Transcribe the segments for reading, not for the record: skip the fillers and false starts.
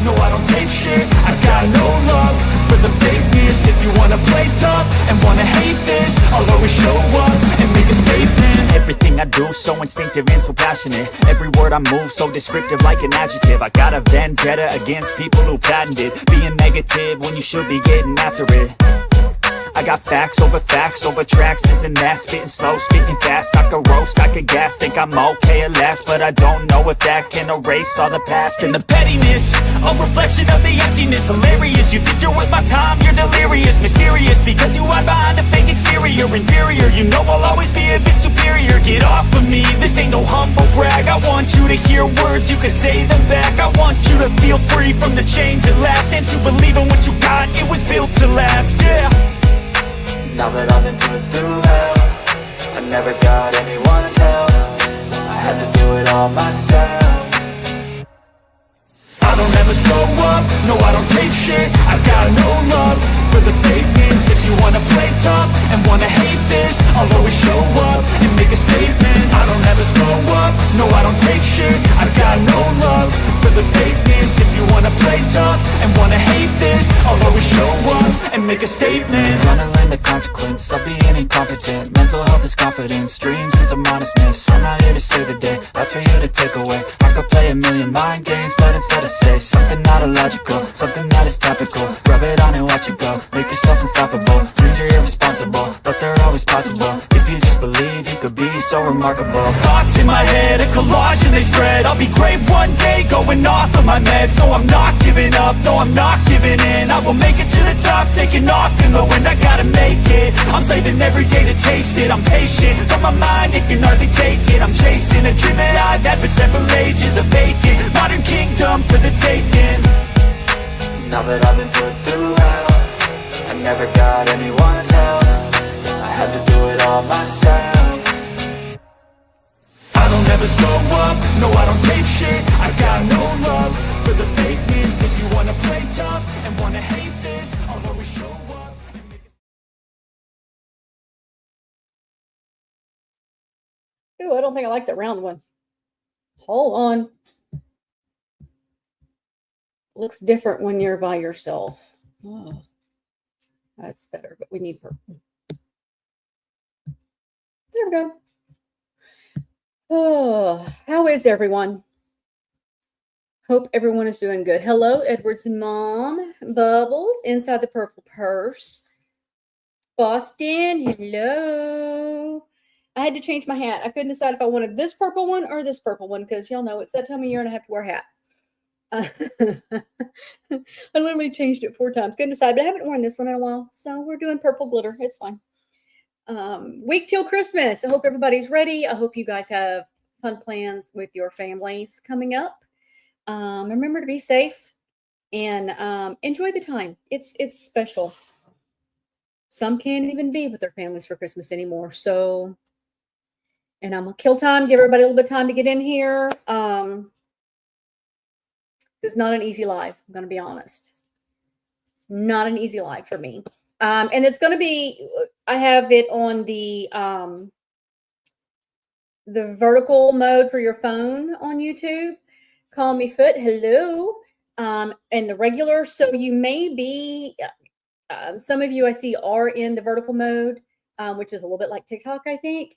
no I don't take shit. I got no love for the fakeness. If you wanna play tough and wanna hate this, I'll always show up and make a statement. Everything I do so instinctive and so passionate. Every word I move so descriptive like an adjective. I got a vendetta against people who patented being negative when you should be getting after it. I got facts over tracks, this and that. Spitting slow, spitting fast, I could roast, I could gas. Think I'm okay at last, but I don't know if that can erase all the past. And the pettiness, a reflection of the emptiness. Hilarious, you think you're worth my time, you're delirious. Mysterious, because you hide behind a fake exterior. Inferior, you know I'll always be a bit superior. Get off of me, this ain't no humble brag. I want you to hear words, you can say them back. I want you to feel free from the chains at last, and to believe in what you got, it was built to last, yeah. Now that I've been put through hell, I never got anyone's help. I had to do it all myself. I don't ever slow up, no I don't take shit. I got no love for the fakeness. If you wanna play tough and wanna hate this, I'll always show up and make a statement. I don't ever slow up, no I don't take shit. I got no love for the fakeness. If you wanna play tough and wanna hate this, I'll always show up and make a statement. Gonna learn the consequence of being incompetent. Mental health is confidence, dreams and some honestness. I'm not here to save the day, that's for you to take away. I could play a million mind games, but instead I say something not illogical, something that is topical. Rub it on and watch it go, make yourself unstoppable. Dreams are irresponsible, but they're always possible. If you just believe, you could be so remarkable. Thoughts in my head, a collage and they spread. I'll be great one day, going off of my meds. No, I'm not giving up, no, I'm not giving in. I will make it to the top, taking off in the wind. I gotta make it, I'm saving every day to taste it. I'm patient, but my mind, it can hardly take it. I'm chasing a dream that I've had for several ages. A vacant, modern kingdom for the taking. Now that I've been put through hell, I never got anyone's help. I had to do it all myself. I don't ever slow up, no I don't take shit. I got no love for the fakeness. If you wanna play tough and wanna hate this, I'll always show up and make it. Ooh, I don't think I like the round one. Hold on. Looks different when you're by yourself. Oh, that's better, but we need purple. There we go. Oh, how is everyone? Hope everyone is doing good. Hello, Edward's mom, Bubbles, inside the purple purse. Boston, hello. I had to change my hat. I couldn't decide if I wanted this purple one or this purple one because y'all know it's that time of year and I have to wear a hat. I literally changed it 4 times. Couldn't decide, but I haven't worn this one in a while. So we're doing purple glitter. It's fine. Week till Christmas. I hope everybody's ready. I hope you guys have fun plans with your families coming up. Remember to be safe and enjoy the time. It's special. Some can't even be with their families for Christmas anymore. So, and I'm gonna kill time, give everybody a little bit of time to get in here. It's not an easy life. I'm going to be honest. Not an easy life for me. And it's going to be, I have it on the vertical mode for your phone on YouTube. Call me Foot. Hello. And the regular. So you may be, some of you I see are in the vertical mode, which is a little bit like TikTok, I think.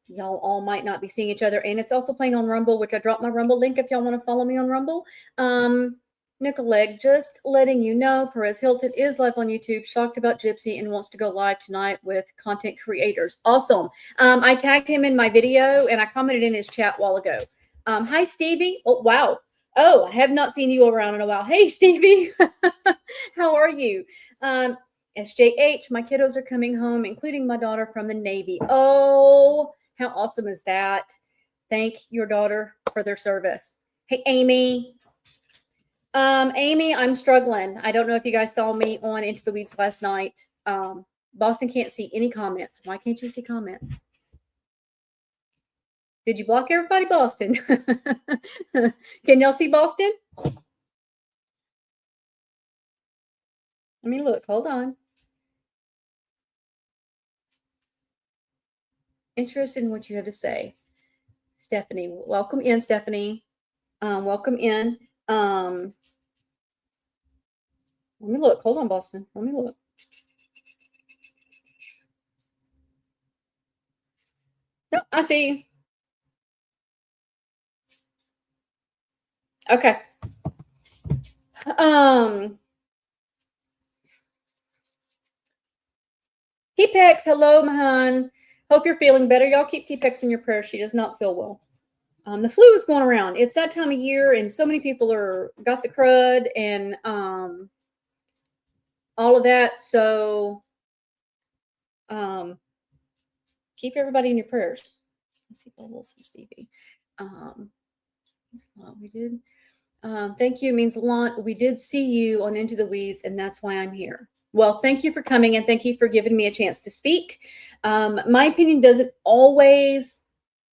Y'all all might not be seeing each other, and it's also playing on Rumble, which I dropped my Rumble link if y'all want to follow me on Rumble. Nicoleg, just letting you know, Perez Hilton is live on YouTube, shocked about Gypsy and wants to go live tonight with content creators. Awesome. I tagged him in my video and I commented in his chat a while ago. Hi, Stevie. Oh, wow. Oh, I have not seen you around in a while. Hey, Stevie. How are you? SJH, my kiddos are coming home, including my daughter from the Navy. Oh, how awesome is that? Thank your daughter for their service. Hey, Amy. Amy, I'm struggling. I don't know if you guys saw me on Into the Weeds last night. Boston can't see any comments. Why can't you see comments? Did you block everybody, Boston? Can y'all see Boston? Let me look. Hold on. Interested in what you have to say. Stephanie, welcome in, Stephanie. Welcome in. Let me look. Hold on, Boston. Let me look. No, I see you. Okay. T-Pex, hello, Mahan. Hope you're feeling better. Y'all keep T-Pex in your prayers. She does not feel well. The flu is going around. It's that time of year, and so many people got the crud and all of that. So keep everybody in your prayers. Let's see bubbles from Stevie. We did. Thank you. It means a lot. We did see you on Into the Weeds, and that's why I'm here. Well, thank you for coming, and thank you for giving me a chance to speak. My opinion doesn't always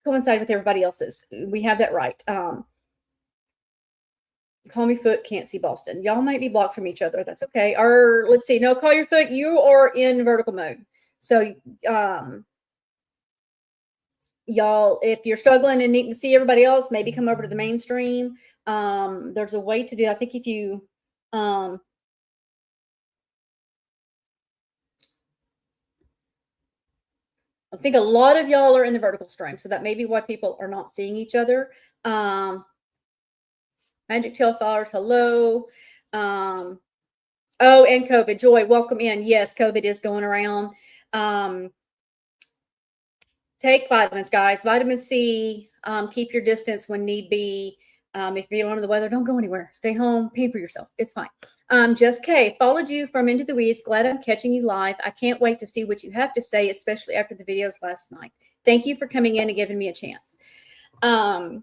coincide with everybody else's. We have that right. Call me Foot, can't see Boston. Y'all might be blocked from each other. That's okay. Or let's see. No, call your Foot. You are in vertical mode. So, y'all, if you're struggling and needing to see everybody else, maybe come over to the mainstream. There's a way to do. I think if you, I think a lot of y'all are in the vertical stream, so that may be why people are not seeing each other. Magic Tail Flowers, hello. Oh, and COVID. Joy, welcome in. Yes, COVID is going around. Take vitamins, guys. Vitamin C. Keep your distance when need be. If you're under the weather, don't go anywhere. Stay home. Pamper yourself. It's fine. Just Kay, followed you from Into the Weeds. Glad I'm catching you live. I can't wait to see what you have to say, especially after the videos last night. Thank you for coming in and giving me a chance. A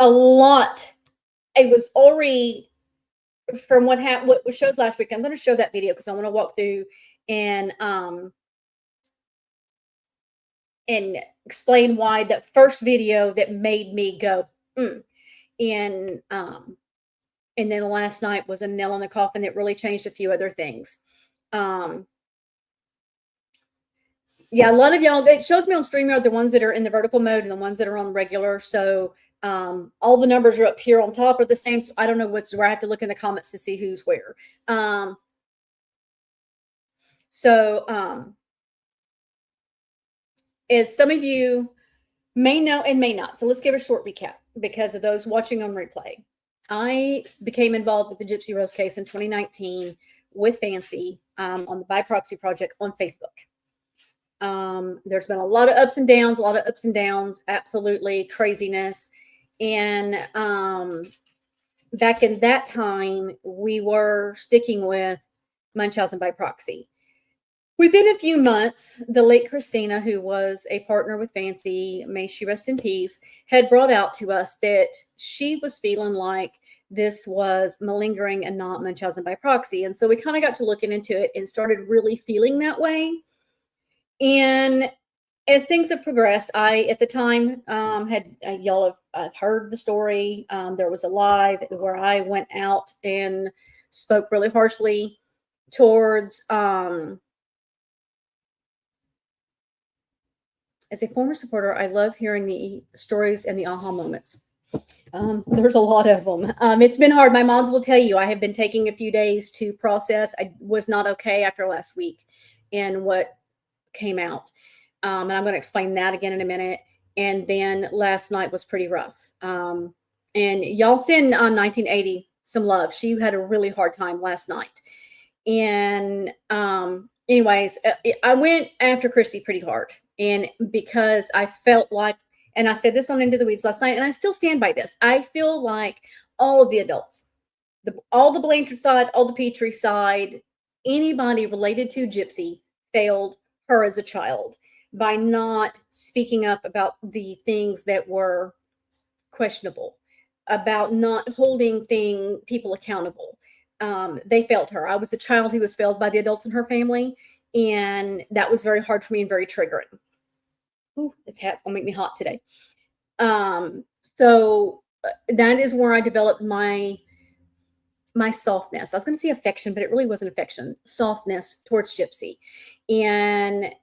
lot. It was already from what was showed last week. I'm going to show that video because I want to walk through and explain why that first video that made me go, and then last night was a nail in the coffin that really changed a few other things. Yeah, a lot of y'all, it shows me on StreamYard the ones that are in the vertical mode and the ones that are on regular. So all the numbers are up here on top are the same. So I don't know where I have to look in the comments to see who's where. As some of you may know and may not. So let's give a short recap because of those watching on replay. I became involved with the Gypsy Rose case in 2019 with Fancy on the By Proxy project on Facebook. There's been a lot of ups and downs, absolutely craziness. And back in that time, we were sticking with Munchausen by proxy. Within a few months, the late Christina, who was a partner with Fancy, may she rest in peace, had brought out to us that she was feeling like this was malingering and not Munchausen by proxy. And so we kind of got to looking into it and started really feeling that way. And as things have progressed, I, at the time, y'all have heard the story. There was a live where I went out and spoke really harshly towards, as a former supporter, I love hearing the stories and the aha moments. There's a lot of them. It's been hard. My moms will tell you I have been taking a few days to process. I was not okay after last week and what came out. And I'm going to explain that again in a minute. And then last night was pretty rough. And y'all send 1980 some love. She had a really hard time last night. And anyways, I went after Christy pretty hard. And because I felt like, and I said this on Into the Weeds last night, and I still stand by this. I feel like all of the adults, all the Blanchard side, all the Petrie side, anybody related to Gypsy failed her as a child by not speaking up about the things that were questionable, about not holding people accountable. They failed her. I was a child who was failed by the adults in her family, and that was very hard for me and very triggering. Ooh, this hat's gonna make me hot today. So that is where I developed my softness. I was going to say affection, but it really wasn't affection, softness towards Gypsy. And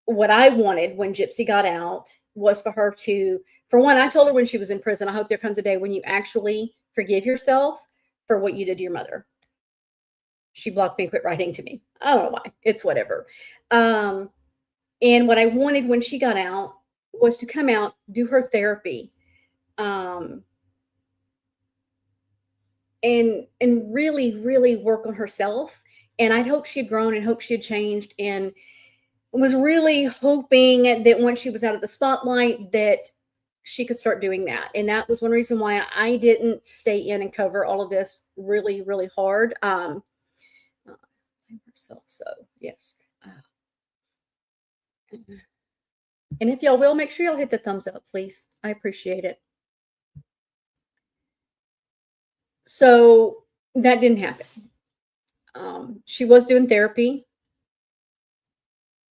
what I wanted when Gypsy got out was for her to For one, I told her when she was in prison, I hope there comes a day when you actually forgive yourself for what you did to your mother. She blocked me and quit writing to me. I don't know why. It's whatever. And what I wanted when she got out was to come out, do her therapy, and really, really work on herself. And I'd hoped she had grown and hoped she had changed, and was really hoping that once she was out of the spotlight that she could start doing that. And that was one reason why I didn't stay in and cover all of this really, really hard. Herself. So yes. And if y'all will, make sure y'all hit the thumbs up, please. I appreciate it. So that didn't happen. She was doing therapy.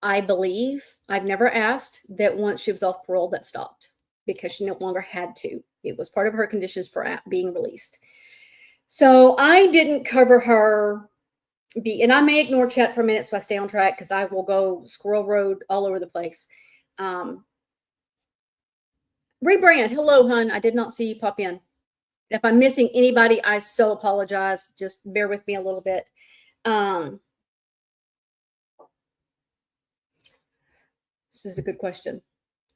I believe, I've never asked, that once she was off parole, that stopped because she no longer had to. It was part of her conditions for being released. So I didn't cover her. And I may ignore chat for a minute so I stay on track because I will go squirrel road all over the place. Rebrand, hello, hun. I did not see you pop in. If I'm missing anybody, I so apologize. Just bear with me a little bit. This is a good question.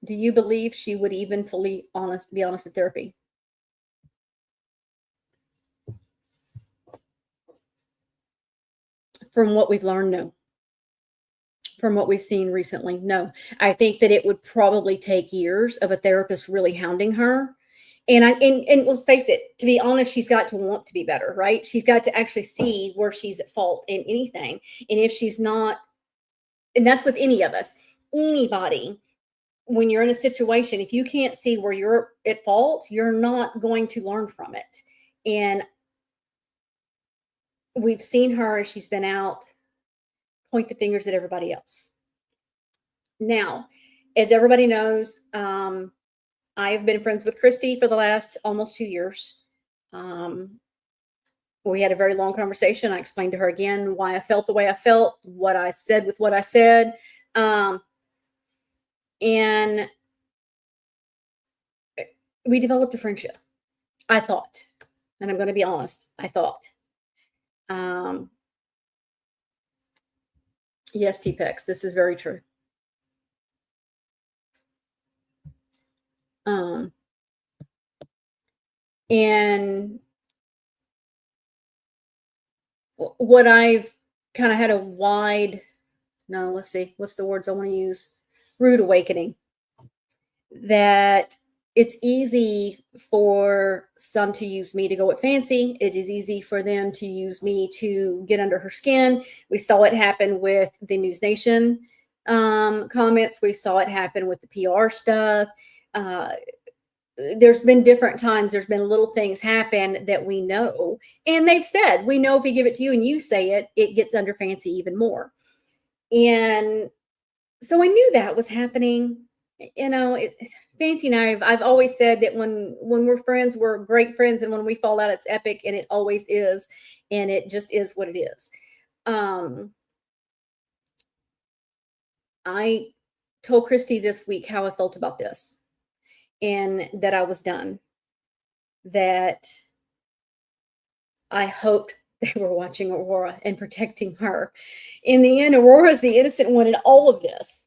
Do you believe she would even be honest in therapy? From what we've learned, no. From what we've seen recently, no. I think that it would probably take years of a therapist really hounding her. And let's face it, to be honest, she's got to want to be better, right? She's got to actually see where she's at fault in anything. And if she's not, and that's with any of us, anybody, when you're in a situation, if you can't see where you're at fault, you're not going to learn from it. And we've seen her as she's been out point the fingers at everybody else. Now, as everybody knows, I have been friends with Christy for the last almost 2 years. We had a very long conversation. I explained to her again why I felt the way I felt, what I said with what I said. And we developed a friendship, I thought. And I'm going to be honest, I thought. Yes, T-Pex, this is very true. And what I've kind of had a let's see, what's the words I want to use? Rude awakening. That it's easy for some to use me to go at Fancy. It is easy for them to use me to get under her skin. We saw it happen with the News Nation comments. We saw it happen with the PR stuff. There's been different times. There's been little things happen that we know. And they've said, we know if we give it to you and you say it, it gets under Fancy even more. And so I knew that was happening. You know, Fancy and I've always said that when we're friends, we're great friends. And when we fall out, it's epic. And it always is. And it just is what it is. I told Christy this week how I felt about this. And that I was done. That I hoped they were watching Aurora and protecting her. In the end, Aurora's the innocent one in all of this.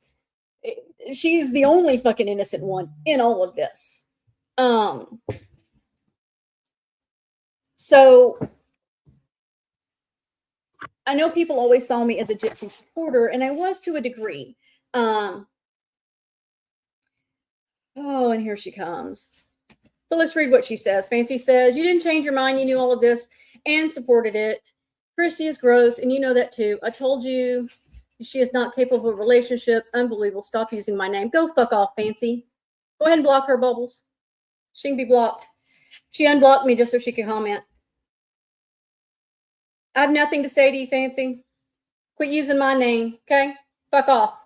She's the only fucking innocent one in all of this. So I know people always saw me as a Gypsy supporter, and I was to a degree. Oh, and here she comes. So let's read what she says. Fancy says, you didn't change your mind. You knew all of this and supported it. Christy is gross, and you know that too. I told you she is not capable of relationships. Unbelievable. Stop using my name. Go fuck off, Fancy. Go ahead and block her, Bubbles. She can be blocked. She unblocked me just so she could comment. I have nothing to say to you, Fancy. Quit using my name, okay? Fuck off.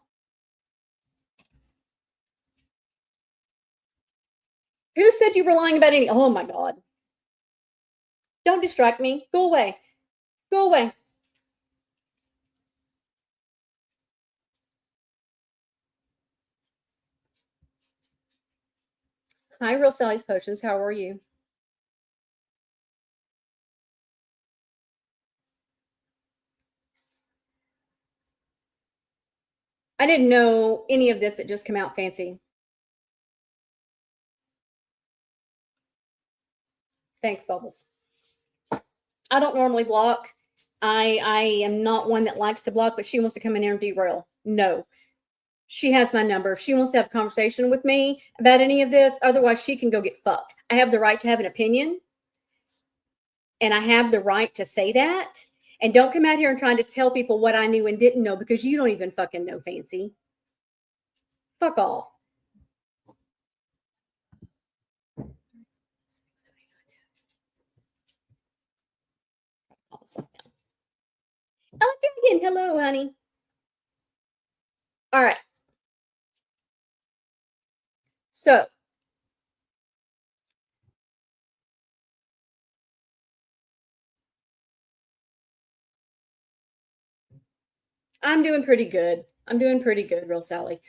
Who said you were lying about any? Oh my God. Don't distract me. Go away. Go away. Hi, Real Sally's Potions. How are you? I didn't know any of this that just came out fancy. Thanks, Bubbles. I don't normally block. I am not one that likes to block, but she wants to come in here and derail. No. She has my number. If she wants to have a conversation with me about any of this, otherwise she can go get fucked. I have the right to have an opinion. And I have the right to say that. And don't come out here and trying to tell people what I knew and didn't know, because you don't even fucking know, Fancy. Fuck off. Oh, again. Hello, honey. All right. So, I'm doing pretty good. I'm doing pretty good, Real Sally.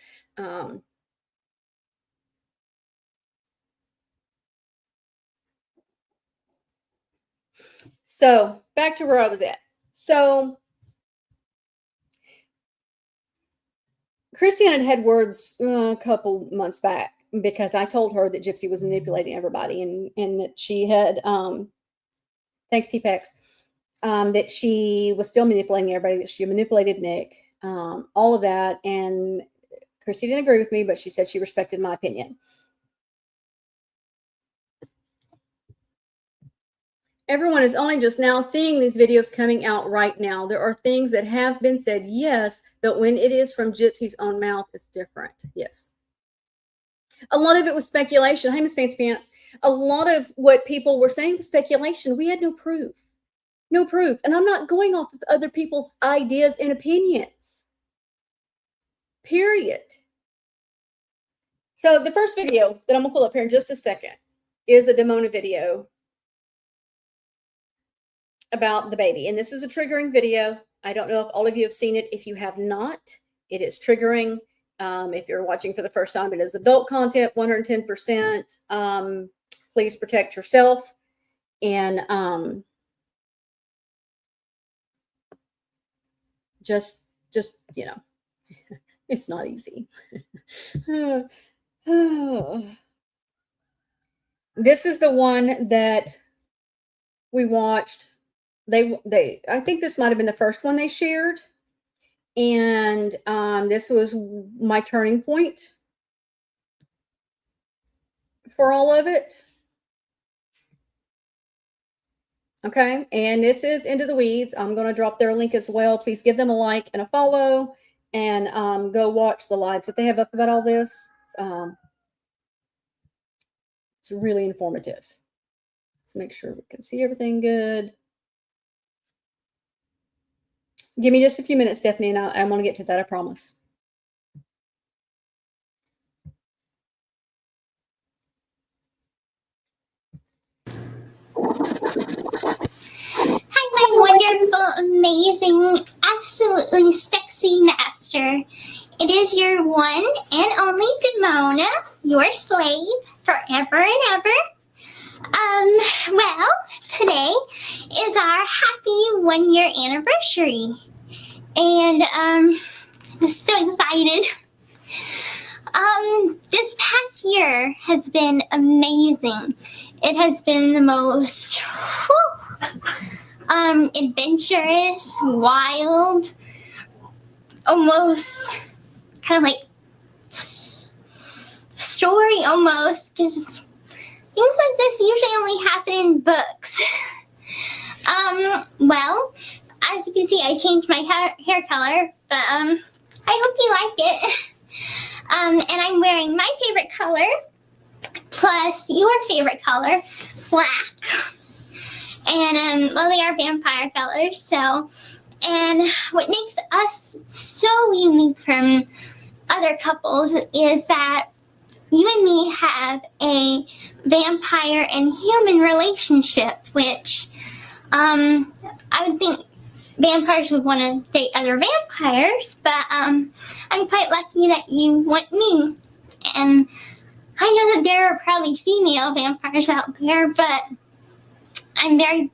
So back to where I was at. So Christiane had words a couple months back, because I told her that Gypsy was manipulating everybody, and that she had, thanks T-Pex, that she was still manipulating everybody, that she manipulated Nick, all of that. And Christy didn't agree with me, but she said she respected my opinion. Everyone is only just now seeing these videos coming out right now. There are things that have been said, yes, but when it is from Gypsy's own mouth, it's different. Yes. A lot of it was speculation. Hey, Miss Fancy Pants. A lot of what people were saying was speculation. We had no proof. No proof. And I'm not going off of other people's ideas and opinions. Period. So the first video that I'm going to pull up here in just a second is a Demona video about the baby. And this is a triggering video. I don't know if all of you have seen it. If you have not, it is triggering. If you're watching for the first time, it is adult content, 110%. Please protect yourself. And just, you know, it's not easy. This is the one that we watched. I think this might have been the first one they shared. And this was my turning point for all of it. Okay, and this is Into the Weeds. I'm going to drop their link as well. Please give them a like and a follow, and go watch the lives that they have up about all this. It's really informative. Let's make sure we can see everything good. Give me just a few minutes, Stephanie, and I'm going to get to that, I promise. Hi, my wonderful, amazing, absolutely sexy master. It is your one and only Demona, your slave, forever and ever. Well, today is our happy 1-year anniversary. And, I'm so excited. This past year has been amazing. It has been the most adventurous, wild, almost kind of like story almost, because things like this usually only happen in books. Well, as you can see, I changed my hair color, but I hope you like it. And I'm wearing my favorite color plus your favorite color, black. And well, they are vampire colors. So, and what makes us so unique from other couples is that you and me have a vampire and human relationship, which I would think vampires would want to date other vampires, but I'm quite lucky that you want me. And I know that there are probably female vampires out there, but I'm very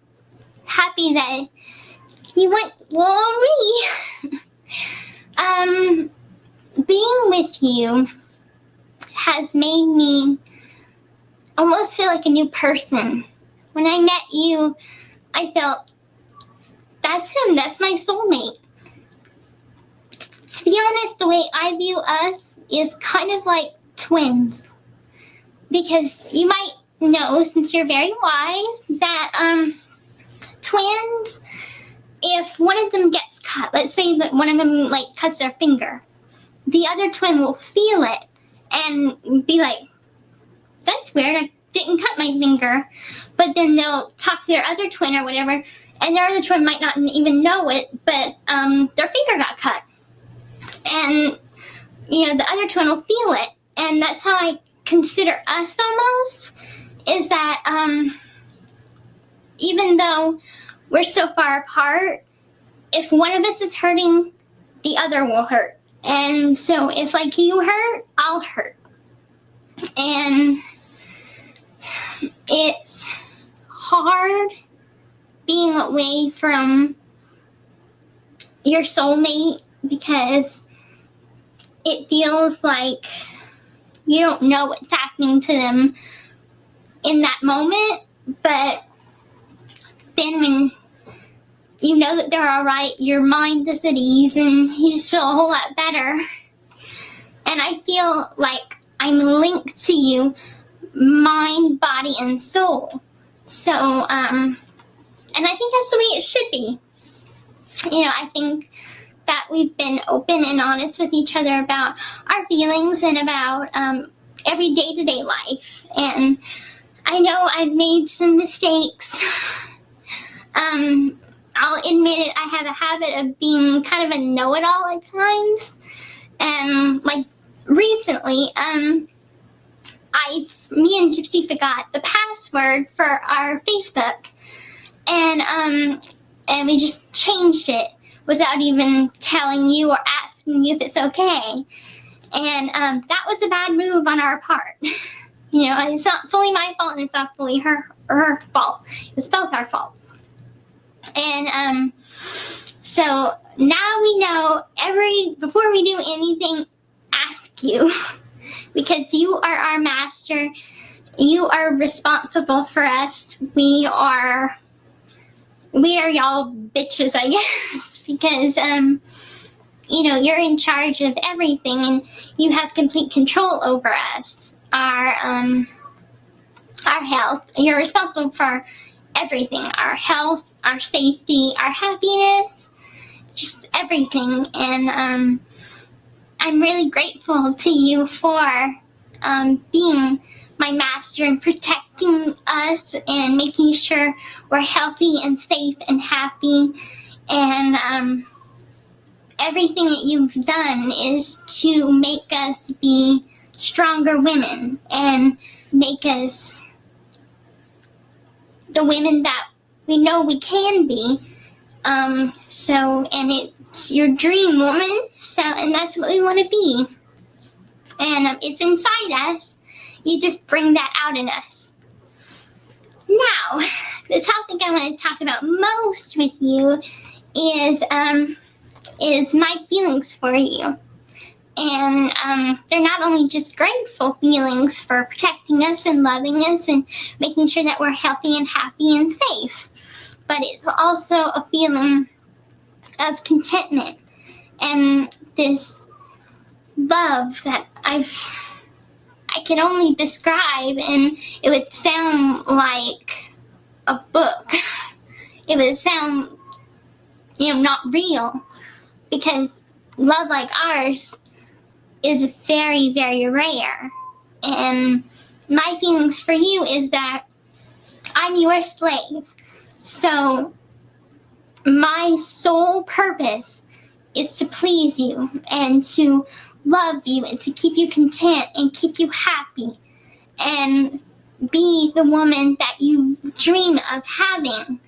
happy that you went well me. Being with you has made me almost feel like a new person. When I met you, I felt, that's him, that's my soulmate. To be honest, the way I view us is kind of like twins. Because you might know, since you're very wise, that twins, if one of them gets cut, let's say that one of them like cuts their finger, the other twin will feel it and be like, that's weird, I didn't cut my finger. But then they'll talk to their other twin or whatever, and their other twin might not even know it, but their finger got cut. And, you know, the other twin will feel it. And that's how I consider us almost, is that even though we're so far apart, if one of us is hurting, the other will hurt. And so if like you hurt, I'll hurt. And it's hard being away from your soulmate because it feels like you don't know what's happening to them in that moment, but then when you know that they're all right, your mind is at ease and you just feel a whole lot better. And I feel like I'm linked to you, mind, body, and soul. So, and I think that's the way it should be. You know, I think that we've been open and honest with each other about our feelings and about every day-to-day life. And I know I've made some mistakes. I'll admit it, I have a habit of being kind of a know-it-all at times. And like recently, me and Gypsy forgot the password for our Facebook. And we just changed it without even telling you or asking you if it's okay. And that was a bad move on our part. You know, it's not fully my fault and it's not fully her fault. It was both our faults. And so now we know before we do anything, ask you. Because you are our master. You are responsible for us. We are y'all bitches, I guess. Because, you know, you're in charge of everything and you have complete control over us. Our health. You're responsible for everything. Our health, our safety, our happiness, just everything. And I'm really grateful to you for being my master and protecting us and making sure we're healthy and safe and happy. And everything that you've done is to make us be stronger women and make us the women that we know we can be. And it's your dream woman, and that's what we want to be. And it's inside us. You just bring that out in us. Now, the topic I want to talk about most with you is my feelings for you. And they're not only just grateful feelings for protecting us and loving us and making sure that we're healthy and happy and safe, but it's also a feeling of contentment and this love that I can only describe, and it would sound like a book. It would sound, not real, because love like ours is very, very rare. And my feelings for you is that I'm your slave. So my sole purpose is to please you and to love you and to keep you content and keep you happy and be the woman that you dream of having.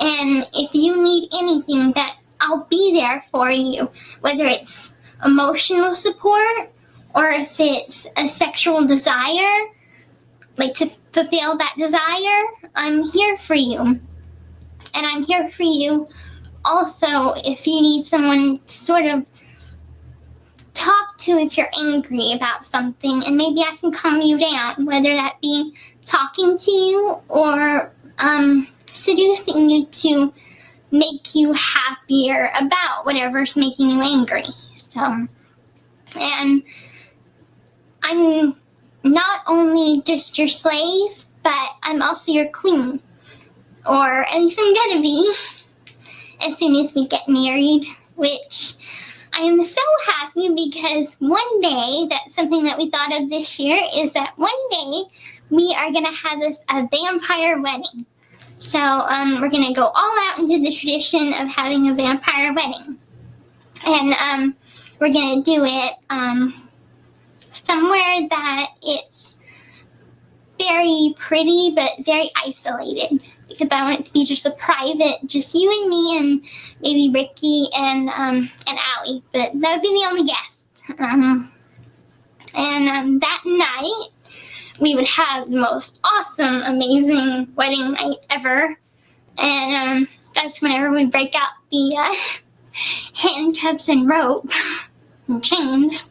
And if you need anything, that I'll be there for you, whether it's emotional support or if it's a sexual desire, like to fulfill that desire, I'm here for you. And I'm here for you also if you need someone to sort of talk to if you're angry about something, and maybe I can calm you down, whether that be talking to you or seducing you to make you happier about whatever's making you angry. So, and I'm not only just your slave, but I'm also your queen. Or at least I'm gonna be as soon as we get married, which I am so happy because one day, that's something that we thought of this year, is that one day we are gonna have a vampire wedding. So we're gonna go all out into the tradition of having a vampire wedding. And we're gonna do it somewhere that it's very pretty but very isolated, because I want it to be just a private, just you and me and maybe Ricky and Allie, but that would be the only guest. And that night we would have the most awesome, amazing wedding night ever, and that's whenever we break out the handcuffs and rope and chains.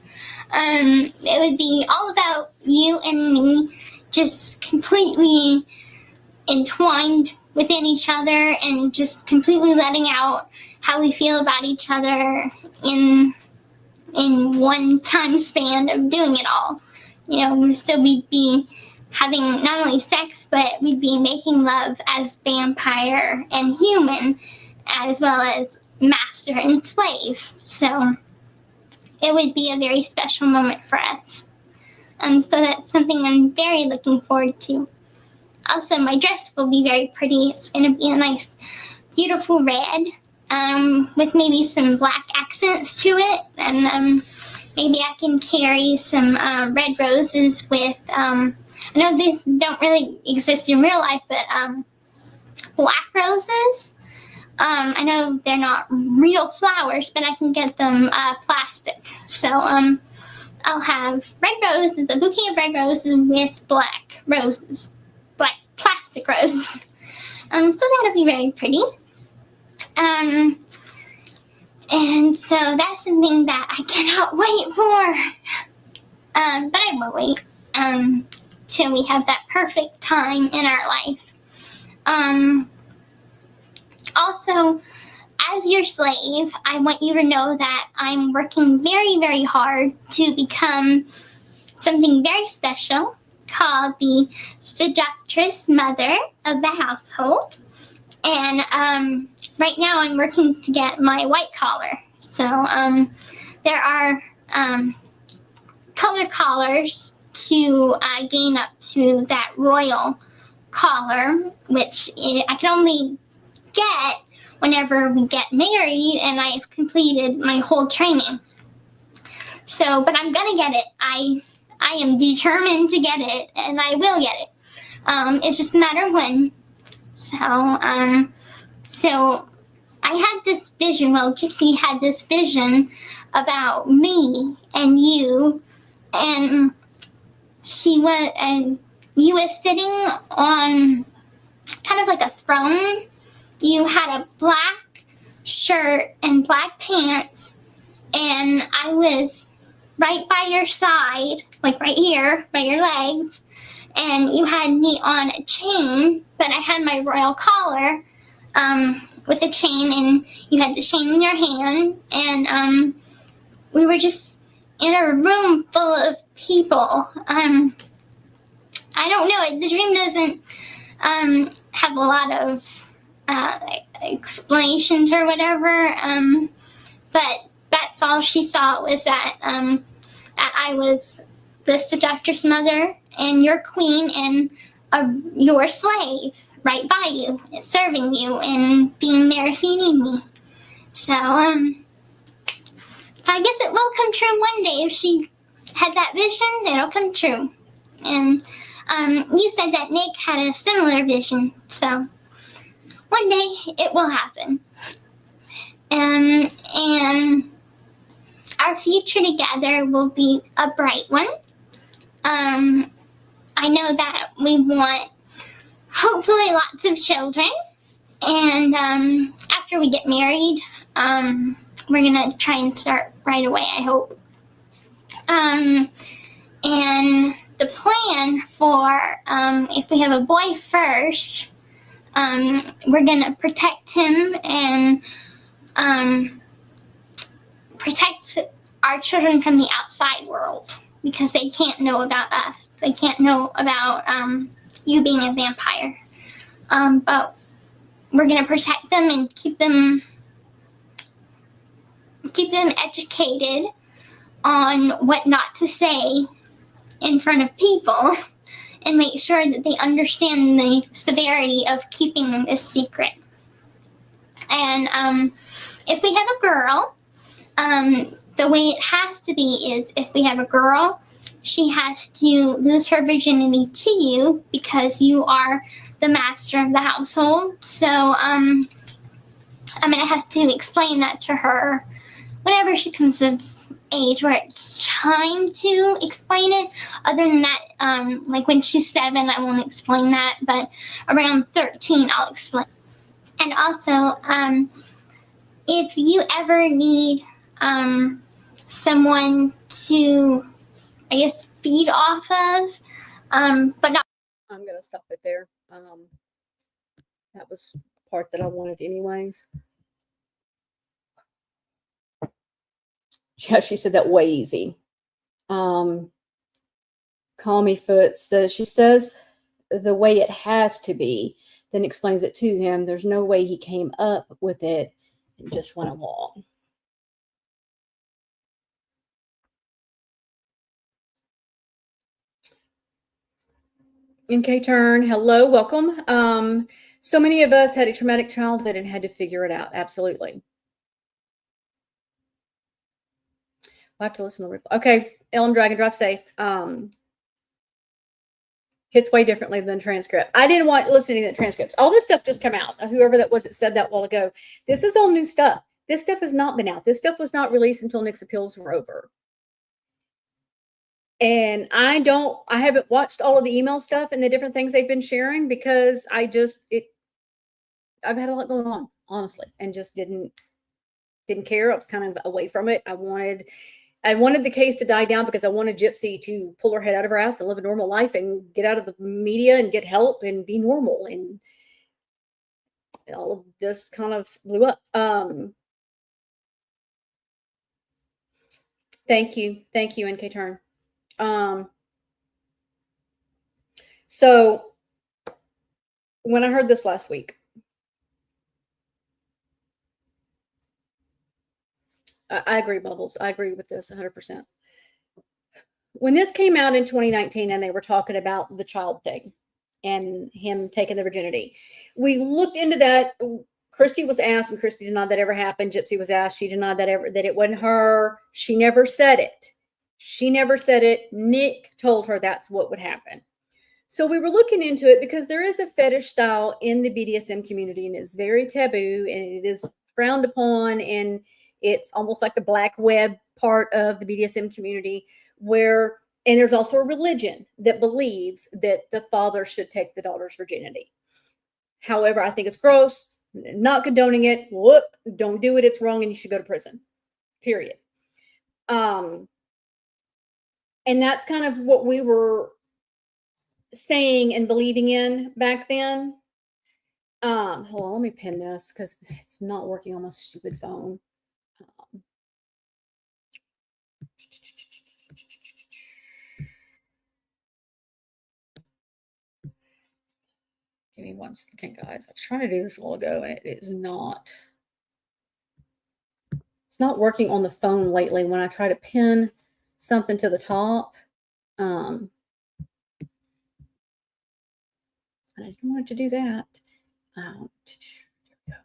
It would be all about you and me just completely entwined within each other and just completely letting out how we feel about each other in one time span of doing it all. You know, so we'd be having not only sex, but we'd be making love as vampire and human, as well as master and slave. So it would be a very special moment for us. So that's something I'm very looking forward to. Also, my dress will be very pretty. It's going to be a nice, beautiful red with maybe some black accents to it. And maybe I can carry some red roses with, I know these don't really exist in real life, but black roses. I know they're not real flowers, but I can get them plastic. So I'll have red roses, a bouquet of red roses with black roses, black plastic roses. So that'll be very pretty. And so that's something that I cannot wait for. But I will wait till we have that perfect time in our life. Also, as your slave, I want you to know that I'm working very, very hard to become something very special called the seductress mother of the household. And right now I'm working to get my white collar. So there are color collars to gain up to that royal collar, which I can only get whenever we get married and I've completed my whole training. So, but I'm gonna get it. I am determined to get it, and I will get it. It's just a matter of when. So I had this vision. Well, Gypsy had this vision about me and you, and you was sitting on kind of like a throne. You had a black shirt and black pants, and I was right by your side, like right here, by your legs, and you had me on a chain, but I had my royal collar with a chain, and you had the chain in your hand, and we were just in a room full of people. I don't know, the dream doesn't have a lot of explanations or whatever, but that's all she saw, was that that I was the seductress mother and your queen and your slave right by you, serving you and being there if you need me. So I guess it will come true one day. If she had that vision, it'll come true. And you said that Nick had a similar vision, so one day it will happen. And our future together will be a bright one. I know that we want hopefully lots of children, and after we get married, we're gonna try and start right away, I hope. And the plan for if we have a boy first, we're gonna protect him and protect our children from the outside world, because they can't know about us. They can't know about you being a vampire. But we're gonna protect them and keep them educated on what not to say in front of people, and make sure that they understand the severity of keeping them a secret. And if we have a girl, the way it has to be is, if we have a girl, she has to lose her virginity to you, because you are the master of the household. So I'm going to have to explain that to her whenever she comes of age where it's time to explain it. Other than that, like when she's 7, I won't explain that, but around 13, I'll explain. And also, if you ever need someone to, I guess, feed off of, but not. I'm going to stop it there. That was the part that I wanted anyways. Yeah, she said that way easy. Call Me Foot says, she says the way it has to be, then explains it to him. There's no way he came up with it and just went along. NK Turn, hello, welcome. So many of us had a traumatic childhood and had to figure it out. Absolutely. We'll have to listen to the replay. Okay, Ellen Dragon, drive safe. Hits way differently than transcript. I didn't want listening to the transcripts. All this stuff just come out. Whoever that was that said that a while ago. This is all new stuff. This stuff has not been out. This stuff was not released until Nick's appeals were over. And I haven't watched all of the email stuff and the different things they've been sharing, because I've had a lot going on, honestly, and just didn't care. I was kind of away from it. I wanted the case to die down, because I wanted Gypsy to pull her head out of her ass and live a normal life and get out of the media and get help and be normal. And all of this kind of blew up. Thank you, NK Turn. So when I heard this last week, I agree, Bubbles. I agree with this 100%. When this came out in 2019 and they were talking about the child thing and him taking the virginity, we looked into that. Christy was asked, and Christy denied that ever happened. Gypsy was asked. She denied that it wasn't her. She never said it. Nick told her that's what would happen. So we were looking into it, because there is a fetish style in the BDSM community, and it's very taboo, and it is frowned upon, and it's almost like the black web part of the BDSM community, and there's also a religion that believes that the father should take the daughter's virginity. However, I think it's gross, not condoning it. Whoop, don't do it. It's wrong, and you should go to prison, period. And that's kind of what we were saying and believing in back then. Hold on, let me pin this, because it's not working on my stupid phone. Give me one second, guys. I was trying to do this a while ago, and it is not. It's not working on the phone lately when I try to pin something to the top. And I didn't want it to do that. There we go.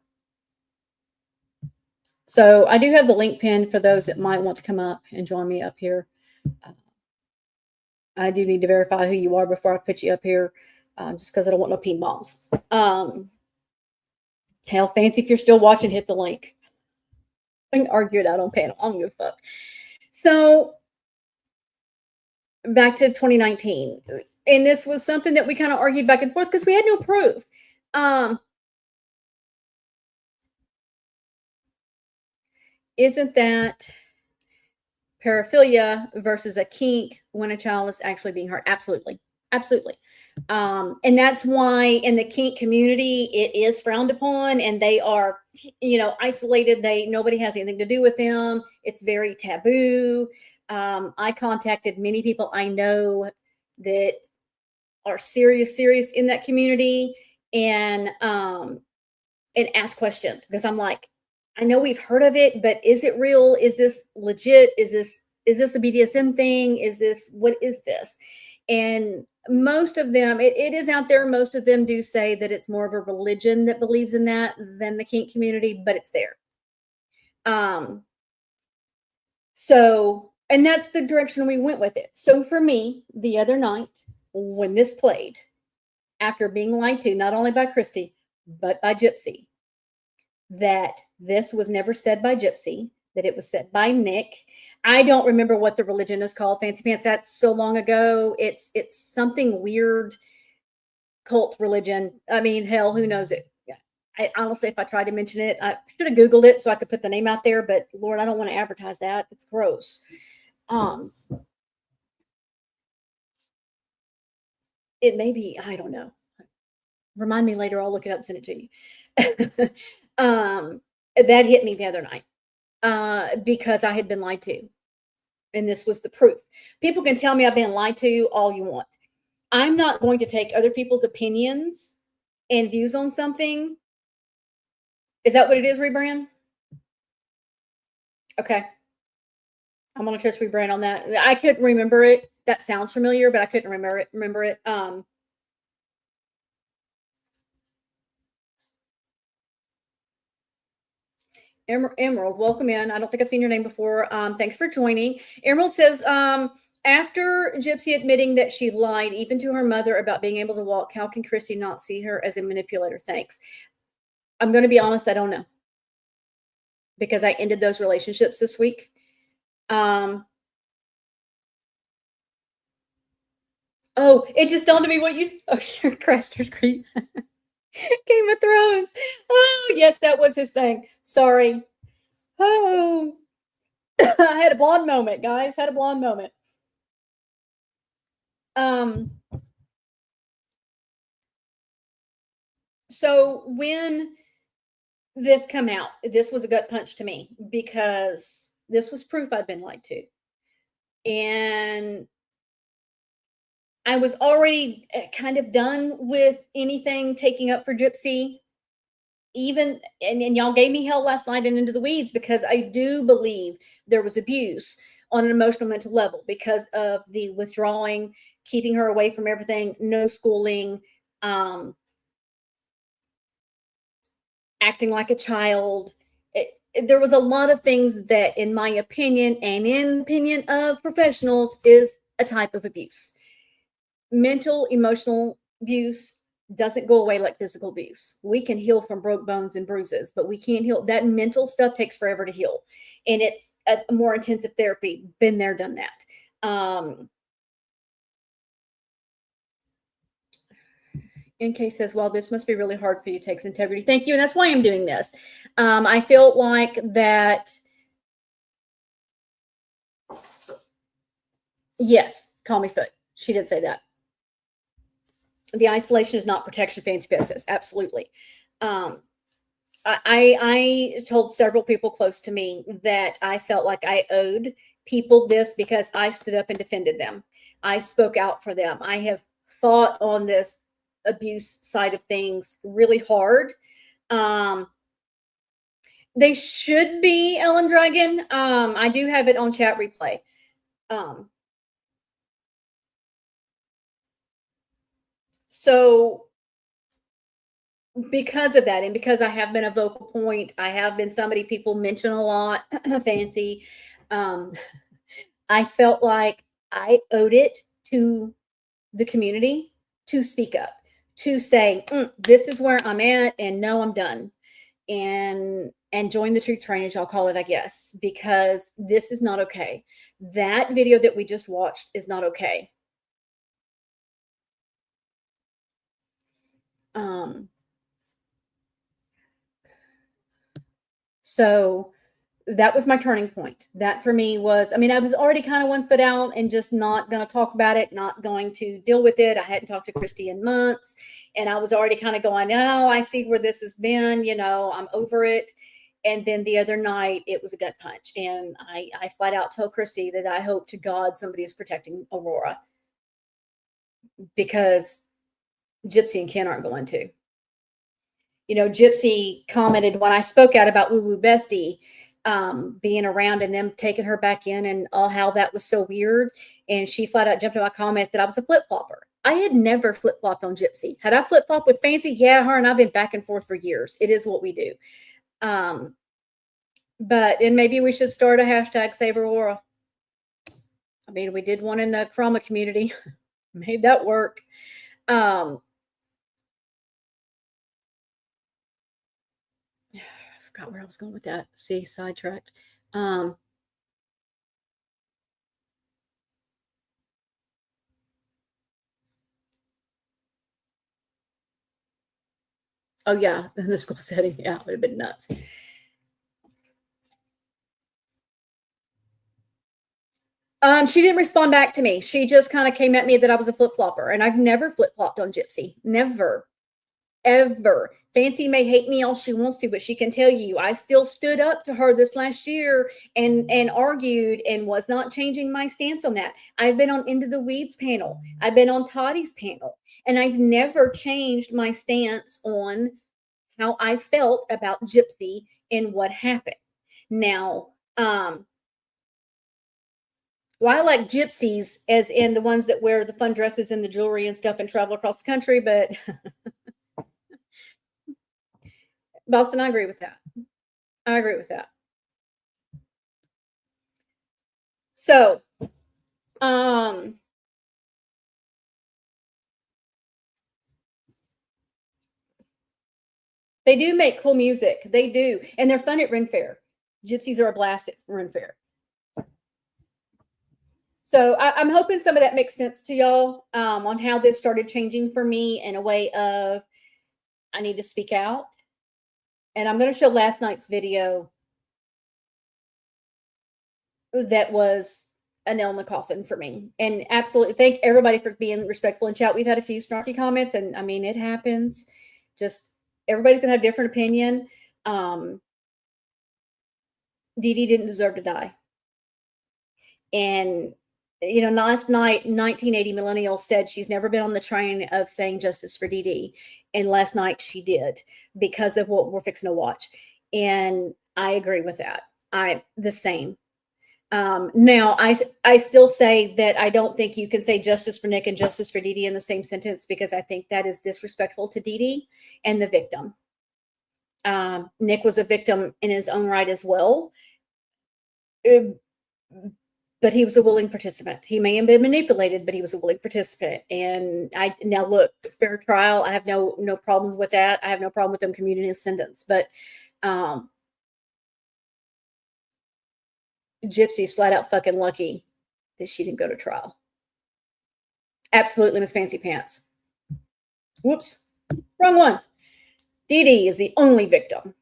So I do have the link pinned for those that might want to come up and join me up here. I do need to verify who you are before I put you up here, just because I don't want no ping bombs. Hell, fancy if you're still watching, hit the link. I can argue it out on panel. I don't give a fuck. So back to 2019. And this was something that we kind of argued back and forth because we had no proof. Isn't that paraphilia versus a kink when a child is actually being hurt? Absolutely. Absolutely. And that's why in the kink community, it is frowned upon and they are, isolated. Nobody has anything to do with them. It's very taboo. I contacted many people I know that are serious in that community and ask questions because I'm like, I know we've heard of it, but is it real? Is this legit? Is this a BDSM thing? What is this? And most of them, it is out there. Most of them do say that it's more of a religion that believes in that than the kink community, but it's there. So, and that's the direction we went with it. So for me, the other night when this played, after being lied to, not only by Christy, but by Gypsy, that this was never said by Gypsy, that it was said by Nick. I don't remember what the religion is called, Fancy Pants. That's so long ago. It's something weird, cult religion. I mean, hell, who knows it? I honestly, if I tried to mention it, I should have Googled it so I could put the name out there. But Lord, I don't want to advertise that. It's gross. It may be, I don't know. Remind me later. I'll look it up and send it to you. That hit me the other night because I had been lied to. And this was the proof. People can tell me I've been lied to all you want. I'm not going to take other people's opinions and views on something. Is that what it is, Rebrand? Okay. I'm going to trust Rebrand on that. I couldn't remember it. That sounds familiar, but I couldn't remember it. Emerald, welcome in. I don't think I've seen your name before. Thanks for joining. Emerald says, after Gypsy admitting that she lied even to her mother about being able to walk, how can Christy not see her as a manipulator? Thanks. I'm going to be honest, I don't know. Because I ended those relationships this week. Oh, it just dawned on me what you... Okay, Craster's Creep. Game of Thrones. Oh, yes, that was his thing. Sorry. Oh, I had a blonde moment, guys. Had a blonde moment. So when this come out, this was a gut punch to me because this was proof I'd been lied to. And I was already kind of done with anything taking up for Gypsy. Even, and y'all gave me hell last night and into the weeds because I do believe there was abuse on an emotional mental level because of the withdrawing, keeping her away from everything, no schooling, acting like a child. There was a lot of things that, in my opinion, and in the opinion of professionals, is a type of abuse. Mental, emotional abuse doesn't go away like physical abuse. We can heal from broke bones and bruises, but we can't heal. That mental stuff takes forever to heal. And it's a more intensive therapy. Been there, done that. NK says, well, this must be really hard for you. Takes integrity. Thank you. And that's why I'm doing this. I felt like that. Yes. Call me foot. She did say that. The isolation is not protection, Fancy Pants says. Absolutely. I told several people close to me that I felt like I owed people this because I stood up and defended them. I spoke out for them. I have fought on this abuse side of things really hard. They should be, Ellen Dragon. I do have it on chat replay. So because of that, and because I have been a vocal point, I have been somebody people mention a lot, Fancy. I felt like I owed it to the community to speak up, to say, this is where I'm at, and no, I'm done. And and join the truth train, as y'all call it, I guess, because this is not okay. That video that we just watched is not okay. So that was my turning point. That for me was, I mean, I was already kind of 1 foot out and just not going to talk about it, not going to deal with it. I hadn't talked to Christy in months, and I was already kind of going, oh, I see where this has been, you know, I'm over it. And then the other night it was a gut punch. And I flat out told Christy that I hope to God somebody is protecting Aurora, because Gypsy and Ken aren't going to. You know, Gypsy commented when I spoke out about Woo Woo Bestie being around and them taking her back in and all how that was so weird. And she flat out jumped in my comment that I was a flip flopper. I had never flip flopped on Gypsy. Had I flip flopped with Fancy? Yeah, her and I've been back and forth for years. It is what we do. But and maybe we should start a hashtag Save Aurora. I mean, we did one in the Chroma community, made that work. I forgot where I was going with that. See, sidetracked. Oh yeah, in the school setting, yeah, it would have been nuts. She didn't respond back to me. She just kind of came at me that I was a flip flopper, and I've never flip flopped on Gypsy. Never, ever. Fancy may hate me all she wants to, but she can tell you I still stood up to her this last year and argued and was not changing my stance on that. I've been on Into the Weeds panel. I've been on Tottie's panel, and I've never changed my stance on how I felt about Gypsy and what happened. Now, well, I like gypsies, as in the ones that wear the fun dresses and the jewelry and stuff and travel across the country, but Boston, I agree with that. I agree with that. So, they do make cool music. They do. And they're fun at Ren Fair. Gypsies are a blast at Ren Fair. So I'm hoping some of that makes sense to y'all on how this started changing for me in a way of I need to speak out. And I'm going to show last night's video that was a nail in the coffin for me. And absolutely thank everybody for being respectful in chat. We've had a few snarky comments, and I mean, it happens. Just everybody's going to have different opinion. Dee Dee didn't deserve to die. And you know, last night, 1980 Millennial said she's never been on the train of saying justice for Dee Dee. And last night she did, because of what we're fixing to watch. And I agree with that. The same. Now, I still say that I don't think you can say justice for Nick and justice for Dee Dee in the same sentence, because I think that is disrespectful to Dee Dee and the victim. Nick was a victim in his own right as well. But he was a willing participant. He may have been manipulated, but he was a willing participant. And now look, fair trial. I have no problems with that. I have no problem with them commuting his sentence. But Gypsy's flat out fucking lucky that she didn't go to trial. Absolutely, Miss Fancy Pants. Whoops, wrong one. Dee Dee is the only victim.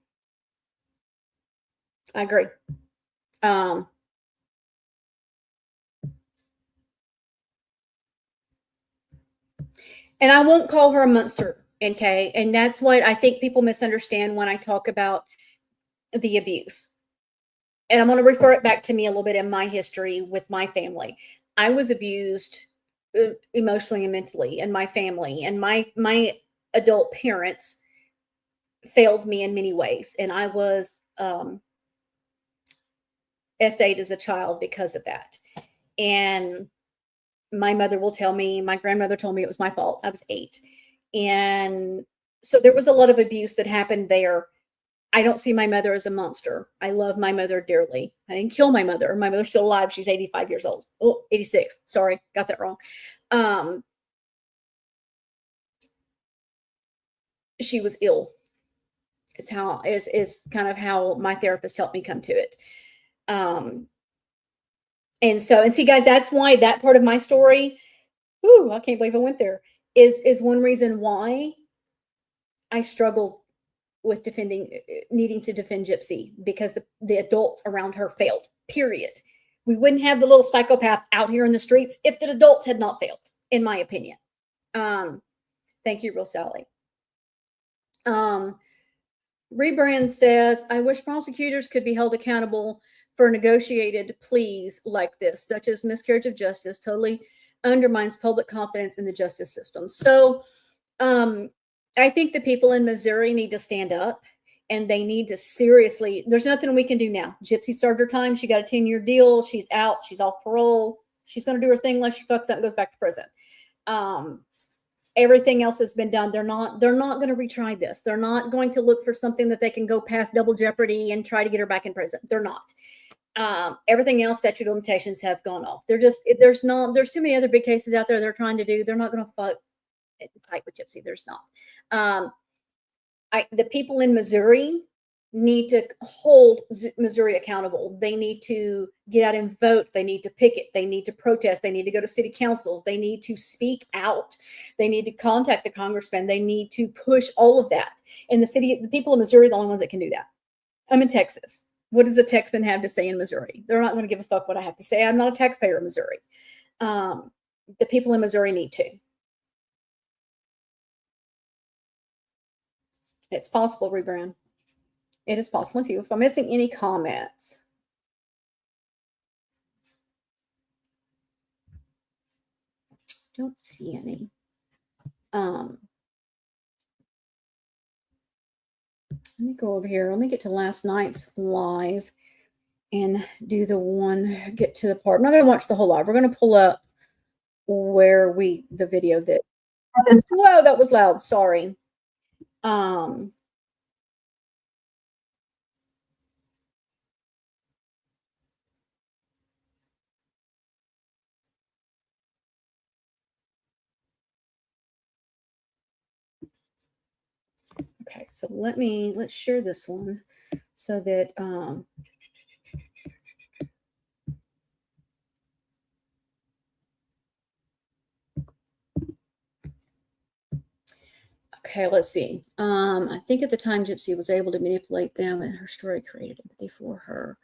I agree. And I won't call her a monster, okay? And that's what I think people misunderstand when I talk about the abuse. And I'm going to refer it back to me a little bit in my history with my family. I was abused emotionally and mentally, and my family and my adult parents failed me in many ways. And I was SA'd as a child because of that. And my mother will tell me, my grandmother told me it was my fault. I was 8. And so there was a lot of abuse that happened there. I don't see my mother as a monster. I love my mother dearly. I didn't kill my mother. My mother's still alive. She's 85 years old. Oh, 86. Sorry, got that wrong. She was ill. is kind of how my therapist helped me come to it. And see, guys, that's why that part of my story, I can't believe I went there, is one reason why I struggled with needing to defend Gypsy, because the adults around her failed, period. We wouldn't have the little psychopath out here in the streets if the adults had not failed, in my opinion. Thank you, Real Sally. Rebrand says, I wish prosecutors could be held accountable for negotiated pleas like this, such as miscarriage of justice, totally undermines public confidence in the justice system. So I think the people in Missouri need to stand up, and they need to seriously, there's nothing we can do now. Gypsy served her time. She got a 10-year deal. She's out. She's off parole. She's going to do her thing unless she fucks up and goes back to prison. Everything else has been done. They're not going to retry this. They're not going to look for something that they can go past double jeopardy and try to get her back in prison. They're not. Everything else, statute of limitations have gone off. There's too many other big cases out there they're trying to do. They're not going to fight with Gypsy. There's not. The people in Missouri need to hold Missouri accountable. They need to get out and vote. They need to picket. They need to protest. They need to go to city councils. They need to speak out. They need to contact the congressman. They need to push all of that. And the people in Missouri are the only ones that can do that. I'm in Texas. What does a Texan have to say in Missouri? They're not going to give a fuck what I have to say. I'm not a taxpayer in Missouri. The people in Missouri need to. It's possible, Rebrand. It is possible. Let's see if I'm missing any comments. Don't see any. Let me go over here. Let me get to last night's live and do get to the part. I'm not going to watch the whole live. We're going to pull up the video that, whoa, that was loud. Sorry. Okay, so let's share this one so that okay, let's see. I think at the time Gypsy was able to manipulate them, and her story created empathy for her.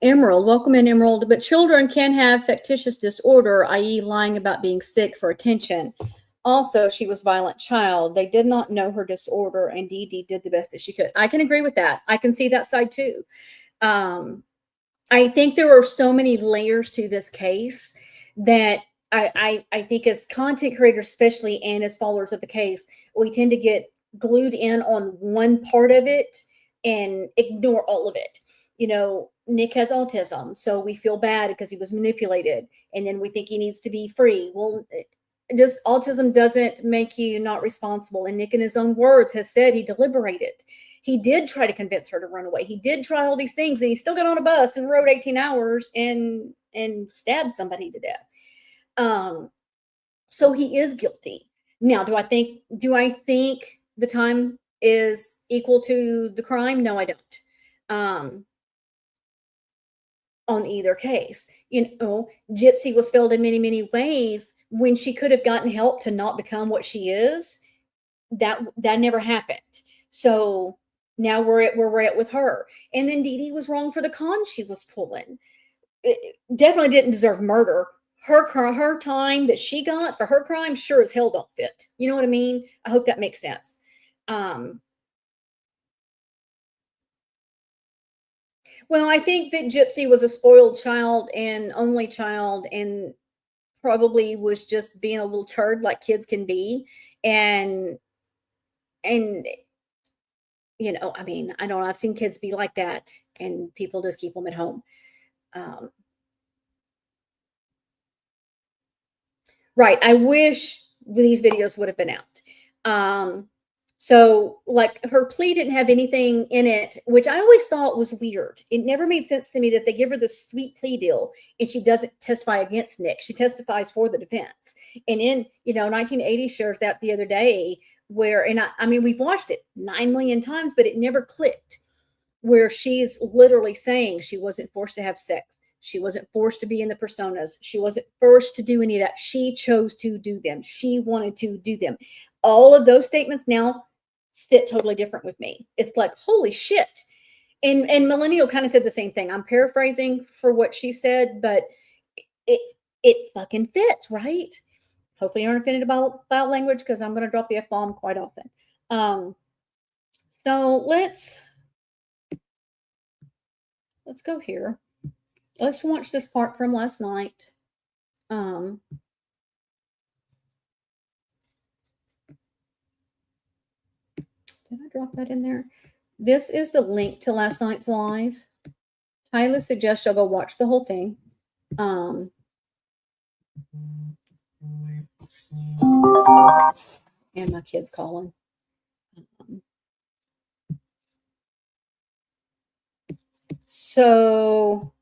Emerald, welcome in, Emerald. But children can have factitious disorder, i.e. lying about being sick for attention. Also, she was a violent child. They did not know her disorder, and Dee Dee did the best that she could. I can agree with that. I can see that side too. I think there are so many layers to this case that I think as content creators, especially, and as followers of the case, we tend to get glued in on one part of it and ignore all of it. You know, Nick has autism, so we feel bad because he was manipulated, and then we think he needs to be free. Well, just autism doesn't make you not responsible. And Nick, in his own words, has said he deliberated. He did try to convince her to run away. He did try all these things, and he still got on a bus and rode 18 hours and stabbed somebody to death. So he is guilty. Now, do I think the time is equal to the crime? No, I don't. On either case, you know, Gypsy was failed in many, many ways. When she could have gotten help to not become what she is, that never happened. So now we're at with her. And then Dee Dee was wrong for the con she was pulling. It definitely didn't deserve murder. Her time that she got for her crime sure as hell don't fit. You know what I mean? I hope that makes sense. Well, I think that Gypsy was a spoiled child and only child, and probably was just being a little turd like kids can be. And you know, I mean, I don't know. I've seen kids be like that, and people just keep them at home. Right. I wish these videos would have been out. So like her plea didn't have anything in it, which I always thought was weird. It never made sense to me that they give her this sweet plea deal and she doesn't testify against Nick. She testifies for the defense. And in, 1980 shares that the other day where, and I mean, we've watched it 9 million times, but it never clicked, where she's literally saying she wasn't forced to have sex. She wasn't forced to be in the personas. She wasn't forced to do any of that. She chose to do them. She wanted to do them. All of those statements now sit totally different with me. It's like, holy shit. And Millennial kind of said the same thing. I'm paraphrasing for what she said, but it fucking fits, right? Hopefully you aren't offended about foul language, because I'm going to drop the F-bomb quite often. So let's go here. Let's watch this part from last night. Did I drop that in there? This is the link to last night's live. Highly suggest y'all go watch the whole thing. And my kid's calling. So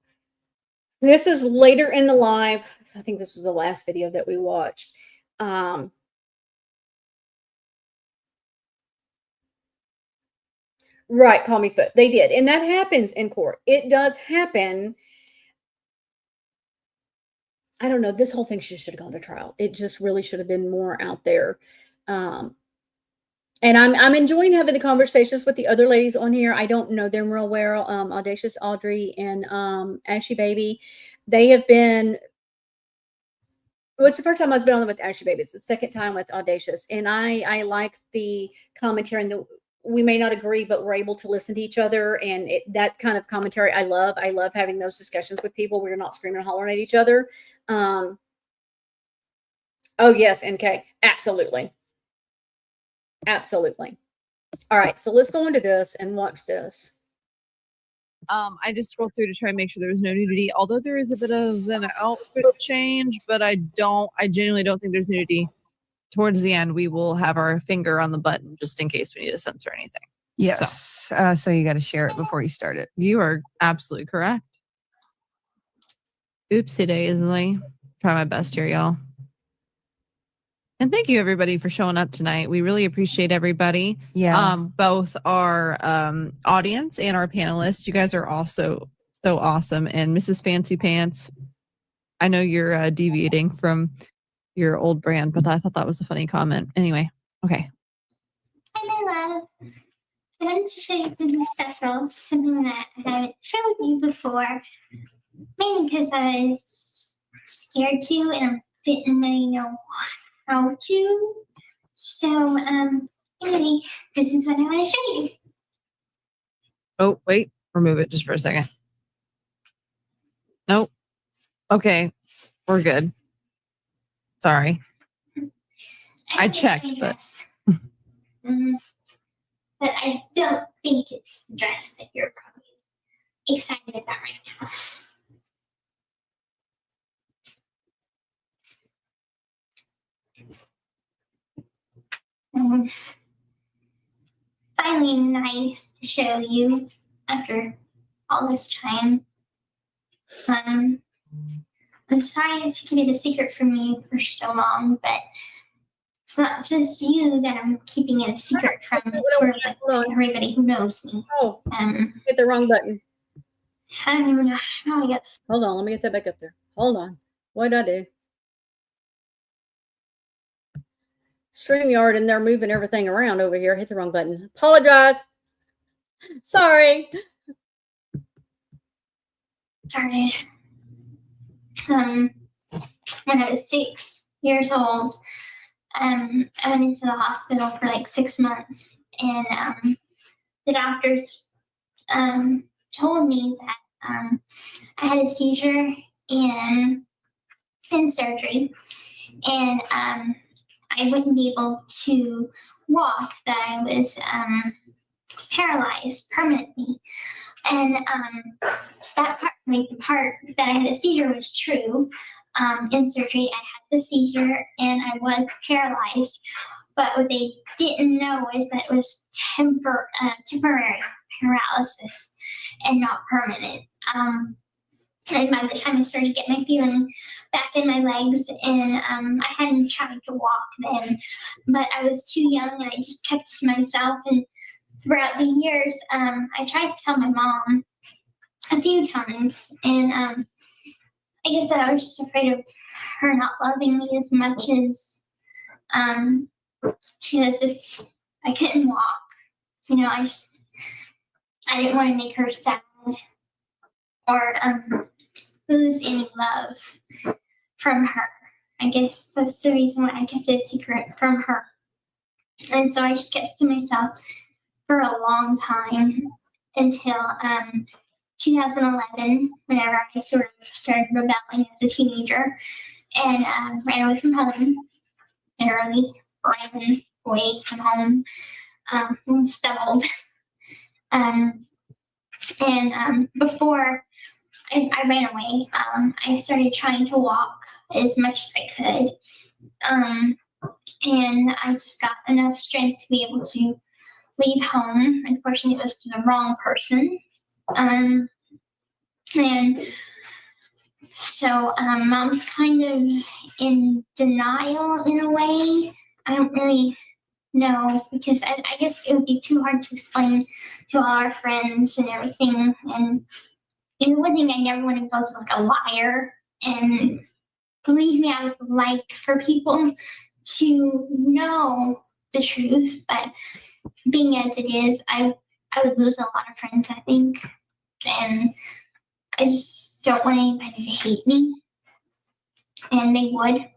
this is later in the live. I think this was the last video that we watched. Right, call me foot. They did. And that happens in court. It does happen. I don't know. This whole thing should have gone to trial. It just really should have been more out there. And I'm enjoying having the conversations with the other ladies on here. I don't know them real well. Audacious Audrey and Ashy Baby. They have been. Well, it's the first time I've been on with Ashy Baby. It's the second time with Audacious, and I like the commentary. And we may not agree, but we're able to listen to each other, and that kind of commentary I love. I love having those discussions with people where you're not screaming and hollering at each other. Oh yes, NK, absolutely. Absolutely. All right, so let's go into this and watch this. I just scrolled through to try and make sure there was no nudity, although there is a bit of an outfit change, but I genuinely don't think there's nudity. Towards the end, we will have our finger on the button just in case we need to censor anything. Yes. So you got to share it before you start it. You are absolutely correct. Oopsie daisy. Try my best here, y'all. And thank you everybody for showing up tonight. We really appreciate everybody. Yeah. Both our audience and our panelists. You guys are also so awesome. And Mrs. Fancy Pants, I know you're deviating from your old brand, but I thought that was a funny comment. Anyway, okay. Hi, my love. I wanted to show you something special, something that I haven't showed you before, mainly because I was scared to and I didn't really know how to. So, anyway, this is what I want to show you. Oh, wait, remove it just for a second. Nope. Okay, we're good. Sorry. I checked, but. But I don't think it's the dress that you're probably excited about right now. Finally nice to show you after all this time. I'm sorry to keep it a secret from you for so long, but it's not just you that I'm keeping it a secret from. It's sort of like everybody who knows me. Oh, hit the wrong button. I don't even know how I got. Hold on, let me get that back up there. Hold on. What did I do? StreamYard, and they're moving everything around over here. Hit the wrong button. Apologize. Sorry. Started when I was 6 years old. I went into the hospital for like 6 months, and the doctors told me that I had a seizure in surgery, and I wouldn't be able to walk, that I was paralyzed permanently. And that part, like the part that I had a seizure, was true. In surgery, I had the seizure and I was paralyzed. But what they didn't know is that it was temporary paralysis and not permanent. And by the time I started to get my feeling back in my legs, and I hadn't tried to walk then, but I was too young and I just kept to myself. And throughout the years, I tried to tell my mom a few times, and I guess I was just afraid of her not loving me as much as she does if I couldn't walk. You know, I didn't want to make her sad or lose any love from her. I guess that's the reason why I kept it a secret from her. And so I just kept to myself for a long time until 2011, whenever I sort of started rebelling as a teenager and ran away from home, literally ran away from home, stumbled. Before I ran away, I started trying to walk as much as I could. And I just got enough strength to be able to leave home. Unfortunately, it was to the wrong person. And so mom's kind of in denial in a way. I don't really know, because I guess it would be too hard to explain to all our friends and everything. And one thing I never want to go as like a liar. And believe me, I would like for people to know the truth, but being as it is, I would lose a lot of friends, I think. And I just don't want anybody to hate me, and they would.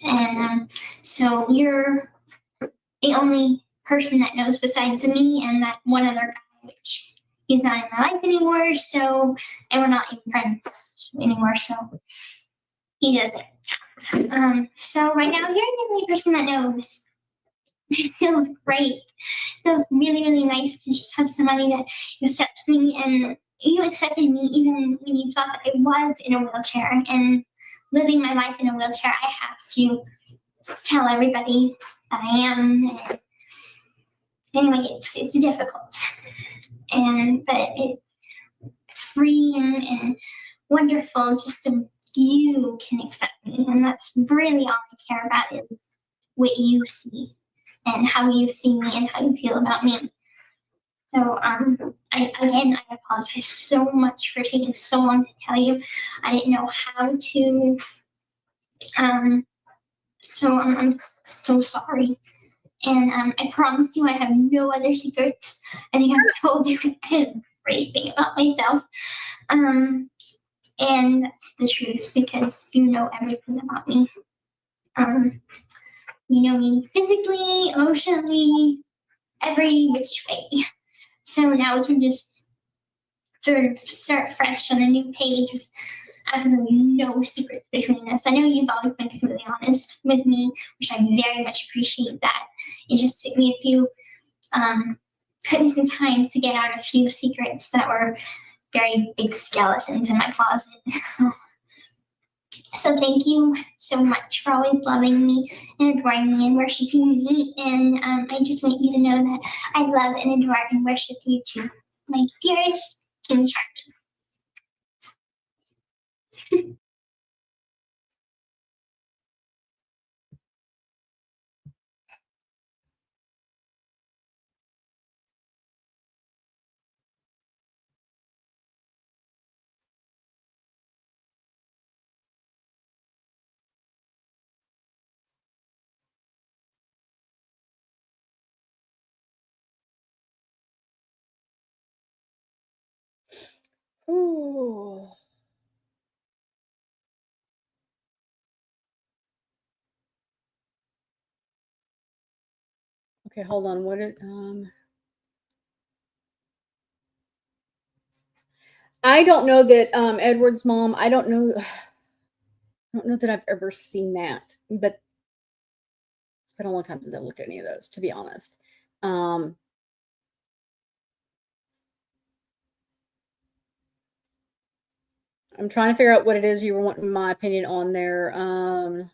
And so you're the only person that knows besides me and that one other guy, which he's not in my life anymore. So, and we're not even friends anymore. So he doesn't. So right now you're the only person that knows. It feels great. It feels really, really nice to just have somebody that accepts me, and you accepted me even when you thought that I was in a wheelchair and living my life in a wheelchair. I have to tell everybody that I am. And anyway, it's difficult, but it's freeing and wonderful just to you can accept me, and that's really all I care about is what you see and how you see me and how you feel about me. So I apologize so much for taking so long to tell you. I didn't know how to. So I'm so sorry. And I promise you I have no other secrets. I think I've told you everything about myself. And that's the truth, because you know everything about me. You know me physically, emotionally, every which way. So now we can just sort of start fresh on a new page with absolutely no secrets between us. I know you've always been completely honest with me, which I very much appreciate that. It just took me took me some time to get out a few secrets that were very big skeletons in my closet. So thank you so much for always loving me and adoring me and worshiping me. And I just want you to know that I love and adore and worship you too, my dearest King Charlie. Ooh. Okay, hold on. What did I don't know that Edward's mom, I don't know that I've ever seen that, but it's been a long time since I've looked at any of those, to be honest. I'm trying to figure out what it is you were wanting my opinion on there.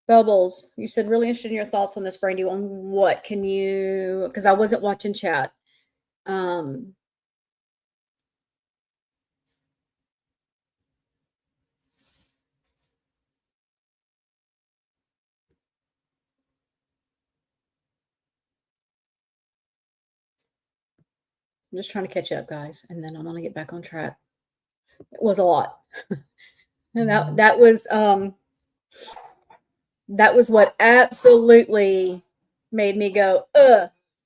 Bubbles, you said really interested in your thoughts on this, Brandy. On what? Can you, because I wasn't watching chat. Um, I'm just trying to catch up, guys, and then I'm gonna get back on track. It was a lot. And that was what absolutely made me go,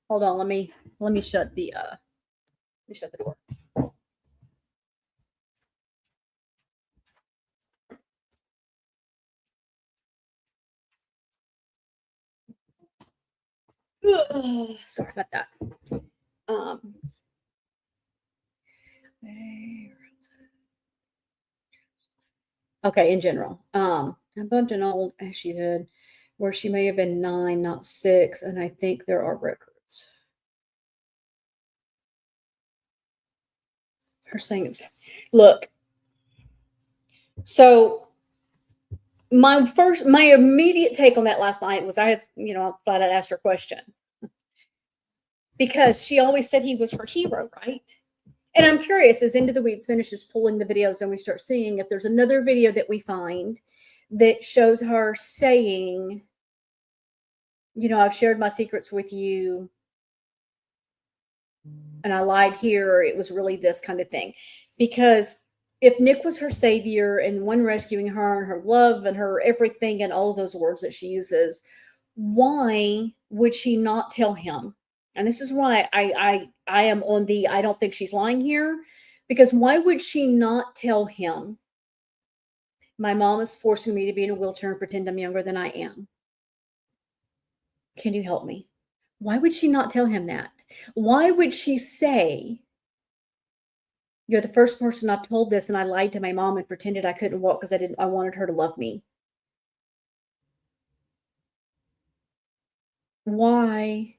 hold on, let me shut the door. Sorry about that. Okay, in general. I bumped an old Ashy Hood where she may have been 9, not 6, and I think there are records. Her saying it. Look. So my immediate take on that last night was I had, I flat out asked her a question. Because she always said he was her hero, right? And I'm curious, as Into the Weeds finishes pulling the videos and we start seeing if there's another video that we find that shows her saying, I've shared my secrets with you and I lied here, or it was really this kind of thing. Because if Nick was her savior and one rescuing her and her love and her everything and all of those words that she uses, why would she not tell him? And this is why I am on the I don't think she's lying here, because why would she not tell him, my mom is forcing me to be in a wheelchair and pretend I'm younger than I am? Can you help me? Why would she not tell him that? Why would she say, you're the first person I've told this and I lied to my mom and pretended I couldn't walk because I wanted her to love me? Why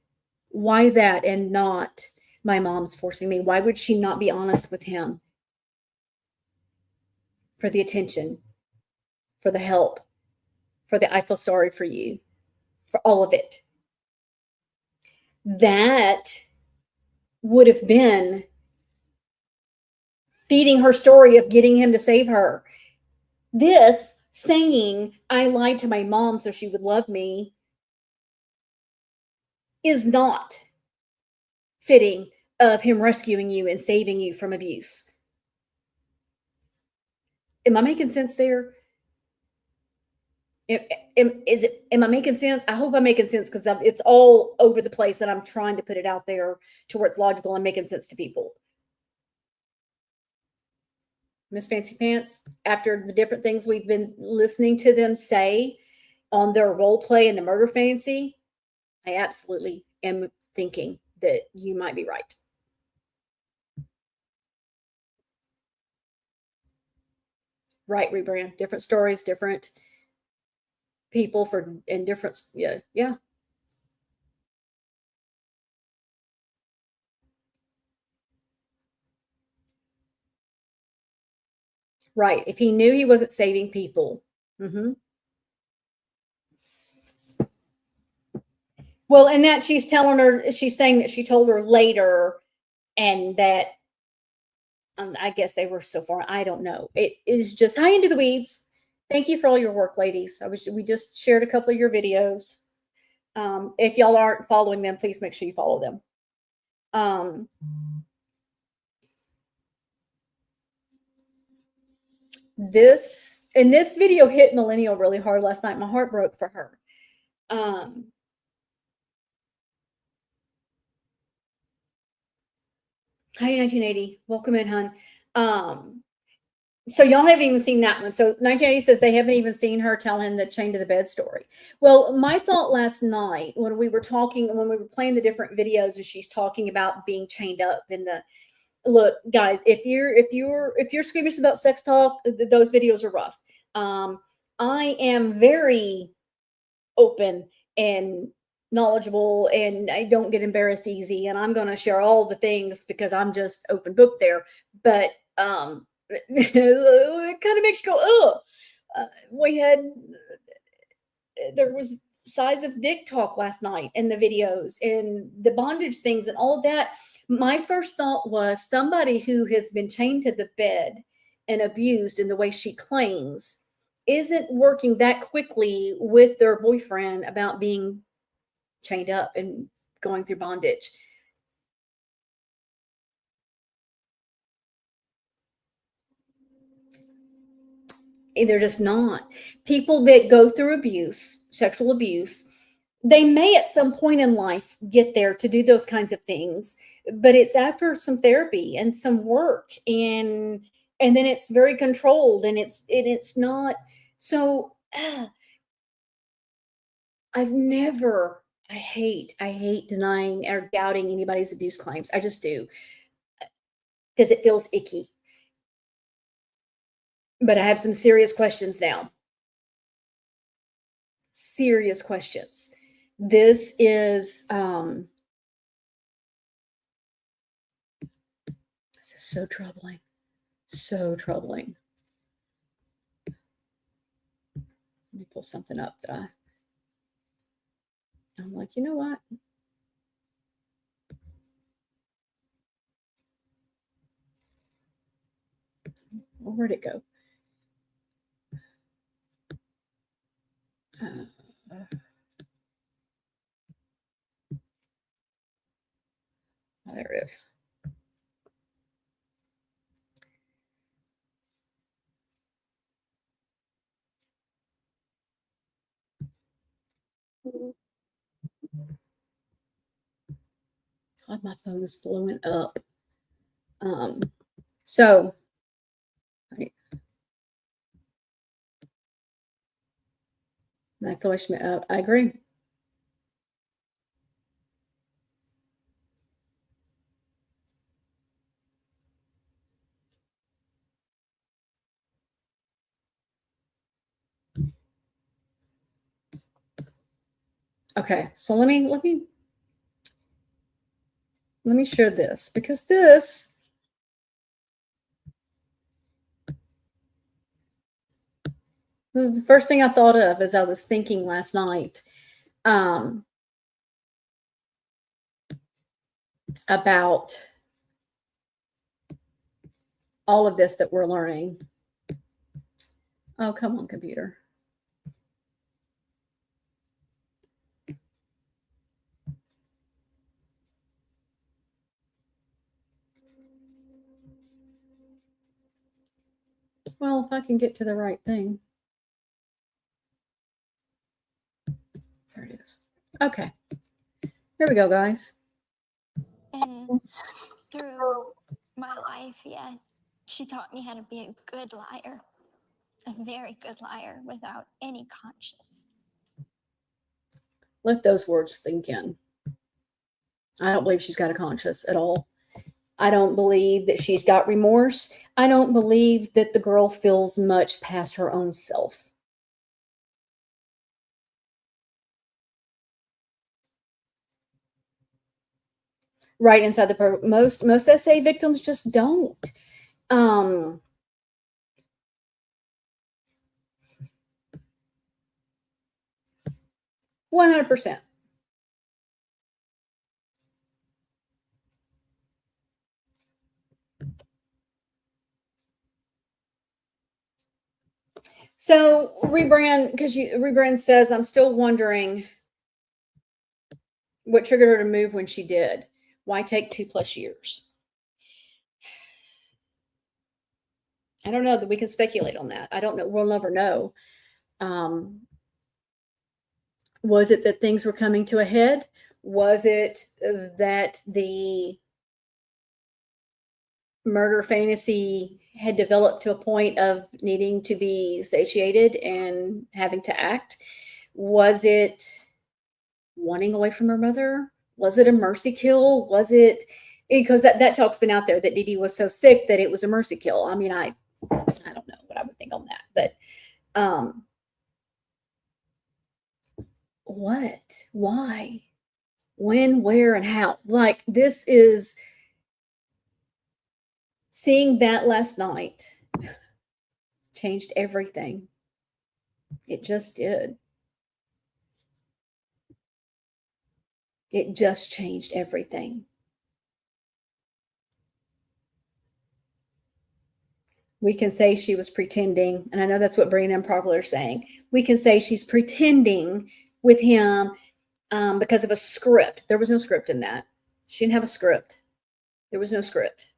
that and not my mom's forcing me? Why would she not be honest with him? For the attention, for the help, for the I feel sorry for you, for all of it. That would have been feeding her story of getting him to save her. This saying, I lied to my mom so she would love me, is not fitting of him rescuing you and saving you from abuse. Am I making sense there? Am I making sense? I hope I'm making sense, because it's all over the place and I'm trying to put it out there to where it's logical and making sense to people. Miss Fancy Pants, after the different things we've been listening to them say on their role play in the Murder Fancy, I absolutely am thinking that you might be right. Right, rebrand. Different stories, different people and different, yeah. Right. If he knew he wasn't saving people. Well, and that she's saying that she told her later, and that I guess they were so far. I don't know. It is just hi Into the Weeds. Thank you for all your work, ladies. We just shared a couple of your videos. If y'all aren't following them, please make sure you follow them. This video hit Millennial really hard last night. My heart broke for her. Hi, 1980. Welcome in, hon. So y'all haven't even seen that one. So 1980 says they haven't even seen her tell him the chained to the bed story. Well, my thought last night when we were playing the different videos, and she's talking about being chained up in the look, guys, if you're squeamish about sex talk, those videos are rough. I am very open and knowledgeable, and I don't get embarrassed easy, and I'm going to share all the things because I'm just open book there. But it kind of makes you go, oh, we had there was size of dick talk last night in the videos and the bondage things and all of that. My first thought was somebody who has been chained to the bed and abused in the way she claims isn't working that quickly with their boyfriend about being chained up and going through bondage. They're just not. People that go through abuse, sexual abuse, they may at some point in life get there to do those kinds of things, but it's after some therapy and some work, and then it's very controlled, and it's not so. I've never. I hate denying or doubting anybody's abuse claims. I just do, because it feels icky. But I have some serious questions now. Serious questions. This is so troubling. So troubling. Let me pull something up that I'm like, you know what? Well, where'd it go? Oh, there it is. God, my phone is blowing up. So, right. That question, I agree. Okay, so let me share this, because this is the first thing I thought of as I was thinking last night about all of this that we're learning. Oh, come on, computer. Well, if I can get to the right thing. There it is. Okay. Here we go, guys. And through my life, yes, she taught me how to be a good liar, a very good liar without any conscience. Let those words sink in. I don't believe she's got a conscience at all. I don't believe that she's got remorse. I don't believe that the girl feels much past her own self. Right inside the program. Most SA victims just don't. 100%. So Rebrand says, I'm still wondering what triggered her to move when she did. Why take 2+ years? I don't know that we can speculate on that. I don't know. We'll never know. Was it that things were coming to a head? Was it that the murder fantasy had developed to a point of needing to be satiated and having to act? Was it wanting away from her mother? Was it a mercy kill? Was it, because that talk's been out there that Dee Dee was so sick that it was a mercy kill. I mean, I don't know what I would think on that, but what, why, when, where, and how? Like, this is, seeing that last night changed everything. It just did. It just changed everything. We can say she was pretending, and I know that's what Brina and Popular are saying. We can say she's pretending with him because of a script. There was no script in that. She didn't have a script. There was no script.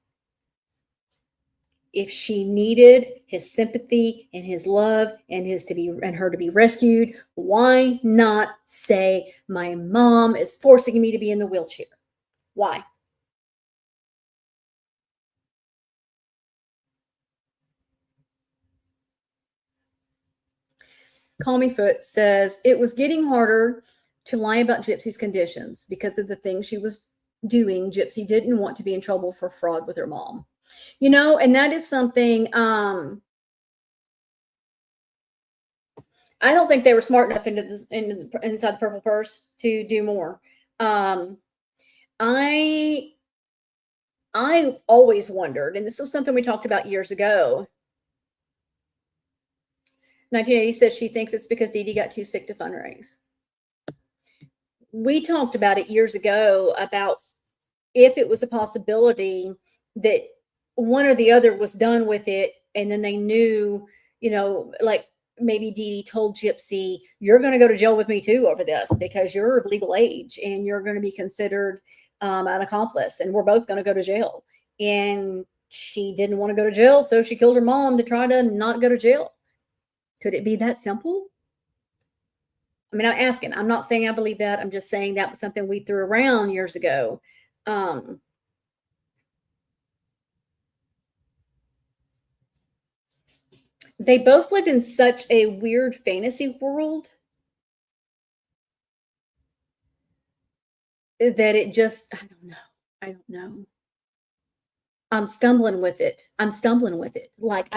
If she needed his sympathy and his love and her to be rescued, why not say, my mom is forcing me to be in the wheelchair? Why? Call Me Foot says it was getting harder to lie about Gypsy's conditions because of the things she was doing. Gypsy didn't want to be in trouble for fraud with her mom. You know, and that is something I don't think they were smart enough inside the purple purse to do more. I always wondered, and this was something we talked about years ago. 1980 says she thinks it's because Dee Dee got too sick to fundraise. We talked about it years ago about if it was a possibility that one or the other was done with it, and then they knew, you know, like maybe Dee Dee told Gypsy, you're going to go to jail with me too over this because you're of legal age and you're going to be considered an accomplice, and we're both going to go to jail. And she didn't want to go to jail, so she killed her mom to try to not go to jail. Could it be that simple? I mean, I'm asking. I'm not saying I believe that. I'm just saying that was something we threw around years ago. They both lived in such a weird fantasy world that it just, I don't know. I'm stumbling with it. Like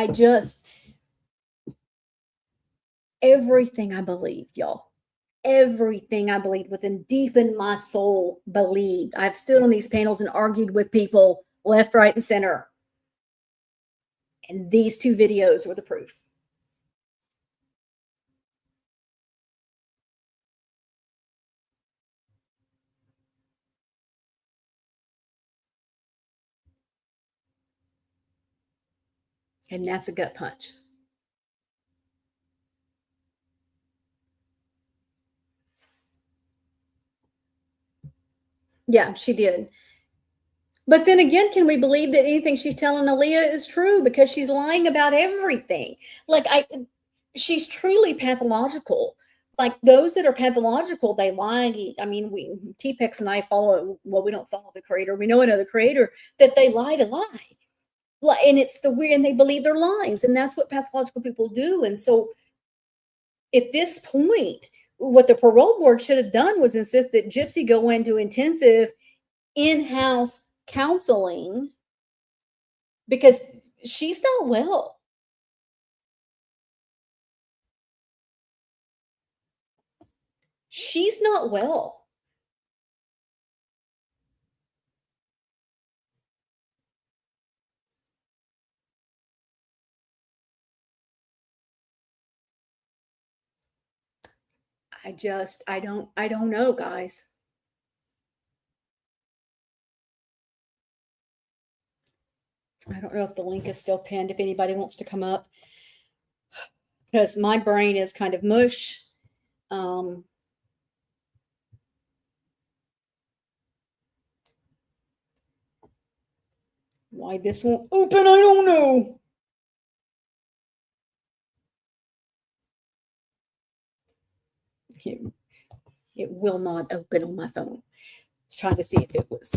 everything I believed, y'all. Everything I believed within deep in my soul believed. I've stood on these panels and argued with people left, right, and center. And these two videos were the proof. And that's a gut punch. Yeah, she did. But then again, can we believe that anything she's telling Aaliyah is true? Because she's lying about everything. Like she's truly pathological. Like those that are pathological, they lie. I mean, T-Pex and I follow, well, we don't follow the creator. We know another creator that they lie to lie. And it's the weird, and they believe their lies. And that's what pathological people do. And so at this point, what the parole board should have done was insist that Gypsy go into intensive in-house counseling because she's not well. She's not well. I don't know, guys. I don't know if the link is still pinned, if anybody wants to come up, because my brain is kind of mush. Why this won't open, I don't know. It will not open on my phone. I was trying to see if it was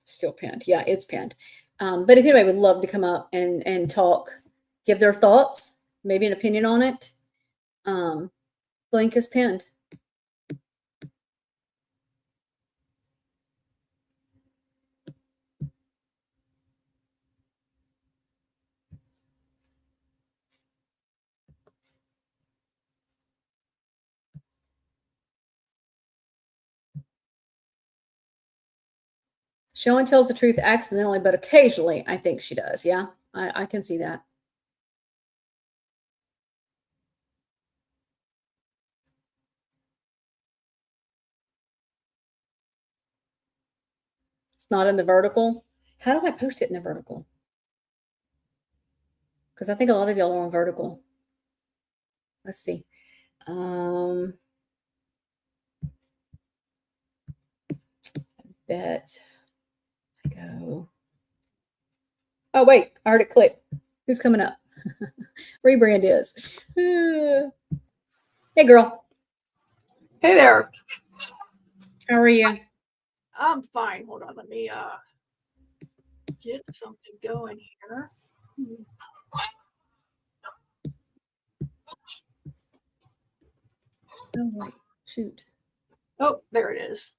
still pinned. Yeah, it's pinned. But if anybody would love to come up and talk, give their thoughts, maybe an opinion on it, link is pinned. Shawn tells the truth accidentally, but occasionally I think she does. Yeah, I can see that. It's not in the vertical. How do I post it in the vertical? Because I think a lot of y'all are on vertical. Let's see. Bet I go. Oh, wait, I heard it click. Who's coming up? Rebrand is. Hey, girl. Hey there. How are you? I'm fine. Hold on. Let me get something going here. Oh, wait. Shoot. Oh, there it is.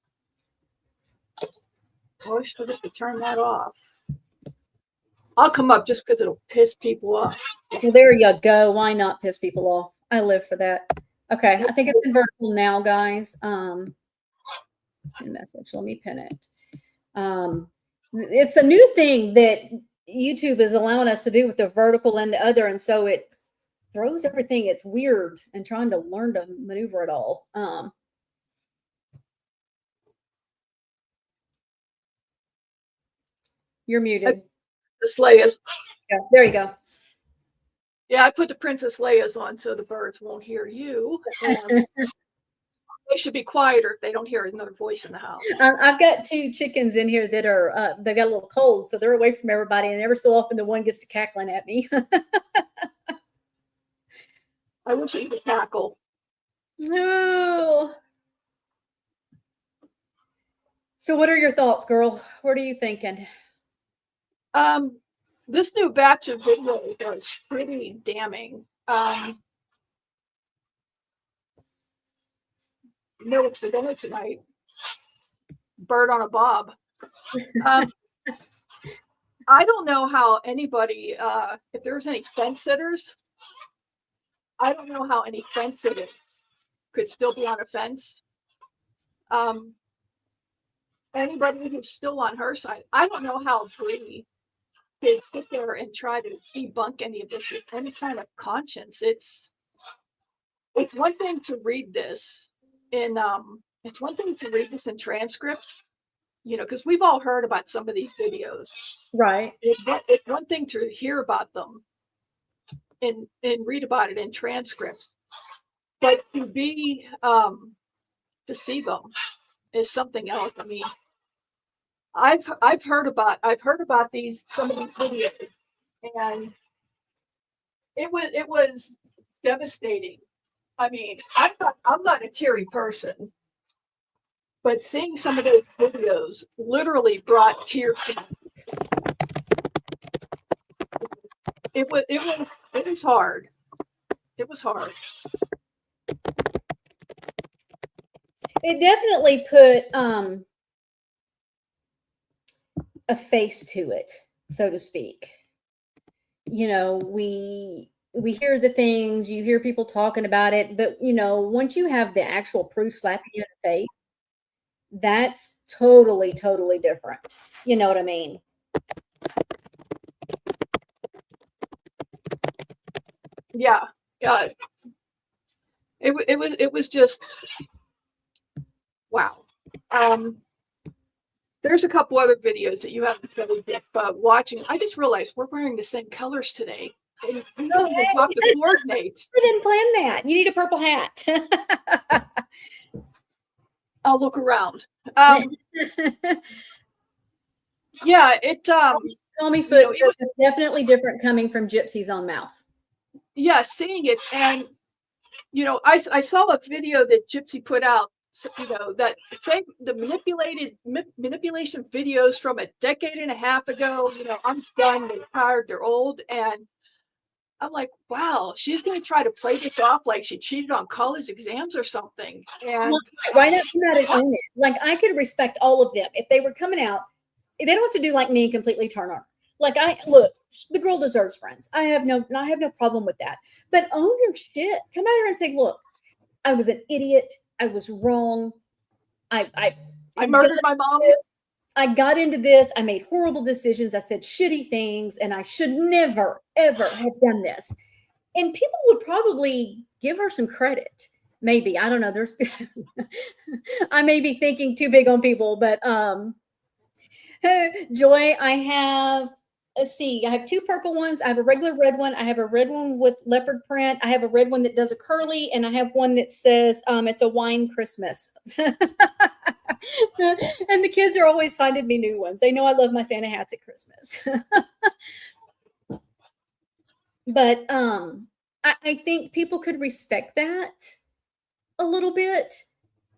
I always forget to turn that off. I'll come up just because it'll piss people off. Well, there you go. Why not piss people off? I live for that. Okay, I think it's in vertical now, guys. Pin message. Let me pin it. It's a new thing that YouTube is allowing us to do with the vertical and the other, and so it throws everything. It's weird and trying to learn to maneuver it all. You're muted. The Leia's. Yeah, there you go. Yeah, I put the Princess Leia's on so the birds won't hear you. And they should be quieter if they don't hear another voice in the house. I've got 2 chickens in here that are they got a little cold, so they're away from everybody, and every so often the one gets to cackling at me. I wish you could cackle. Oh. So what are your thoughts, girl? What are you thinking? This new batch of videos is pretty damning. You know what's for dinner tonight? Bird on a bob. I don't know how anybody, if there's any fence sitters, I don't know how any fence sitters could still be on a fence. Anybody who's still on her side, I don't know how Bree could sit there and try to debunk any of this with any kind of conscience. It's one thing to read this in transcripts, you know, because we've all heard about some of these videos. Right. It's one thing to hear about them and read about it in transcripts, but to be to see them is something else. I mean, I've heard about some of these videos, and it was devastating. I mean, I'm not a teary person, but seeing some of those videos literally brought tears to me. It was hard. It was hard. It definitely put a face to it, so to speak. You know, we hear the things, you hear people talking about it, but you know, once you have the actual proof slapping you in the face, that's totally, totally different. You know what I mean? Yeah. It was just wow. There's a couple other videos that you haven't studied yet, but watching, I just realized we're wearing the same colors today. And we don't even talk to coordinate. I didn't plan that. You need a purple hat. I'll look around. Yeah, Tommy Foot says it's definitely different coming from Gypsy's own mouth. Yeah, seeing it, and you know, I saw a video that Gypsy put out. You know, that same the manipulation videos from a decade and a half ago. You know, I'm done. They're tired. They're old, and I'm like, wow, she's going to try to play this off like she cheated on college exams or something. And why not come out and own it? Like, I could respect all of them if they were coming out. They don't have to do like me and completely turn on her. Like, look, the girl deserves friends. I have no problem with that. But own your shit. Come out here and say, look, I was an idiot. I was wrong. I murdered my mom. I got into this. I made horrible decisions. I said shitty things, and I should never, ever have done this. And people would probably give her some credit. Maybe. I don't know. There's I may be thinking too big on people, but Joy, I have, let's see, I have two purple ones. I have a regular red one. I have a red one with leopard print. I have a red one that does a curly, and I have one that says it's a wine Christmas. And the kids are always finding me new ones. They know I love my Santa hats at Christmas. But I think people could respect that a little bit.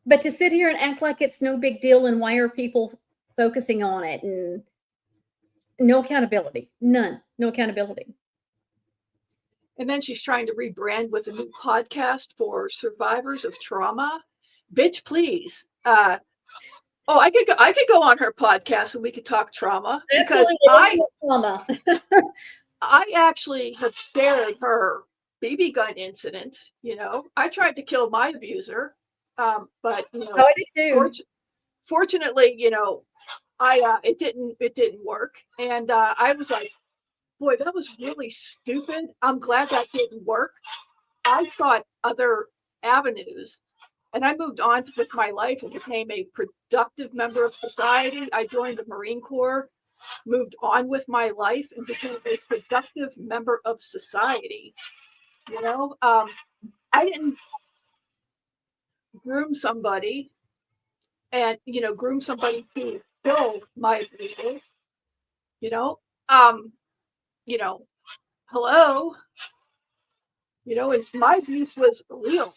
But to sit here and act like it's no big deal, and why are people focusing on it, and no accountability, none, no accountability. And then she's trying to rebrand with a new podcast for survivors of trauma. Bitch, please. I could go on her podcast and we could talk trauma, because Absolutely, trauma. I actually have shared her BB gun incident. I tried to kill my abuser, but Oh, I did too. fortunately, it didn't work, and I was like, boy, that was really stupid. I'm glad that didn't work. I sought other avenues, and I moved on with my life and became a productive member of society. I joined the Marine Corps, moved on with my life, and became a productive member of society. I didn't groom somebody groom somebody to fill my abuser. you know um you know hello. It's my abuse was real,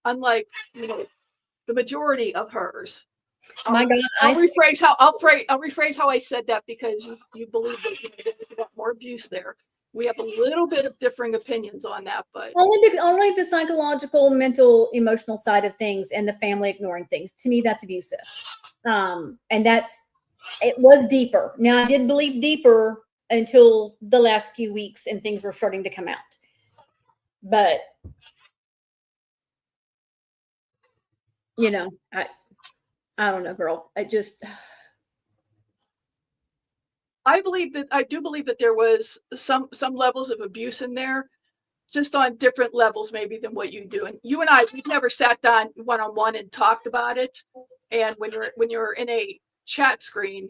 unlike the majority of hers. My God, I'll rephrase how I said that, because you believe that there's a lot more abuse there. We have a little bit of differing opinions on that, but only the psychological, mental, emotional side of things, and the family ignoring things. To me, that's abusive. And it was deeper. Now, I did believe deeper until the last few weeks, and things were starting to come out. But I don't know, girl. I do believe that there was some levels of abuse in there, just on different levels maybe than what you do. And you and I, we've never sat down one-on-one and talked about it. And when you're in a chat screen,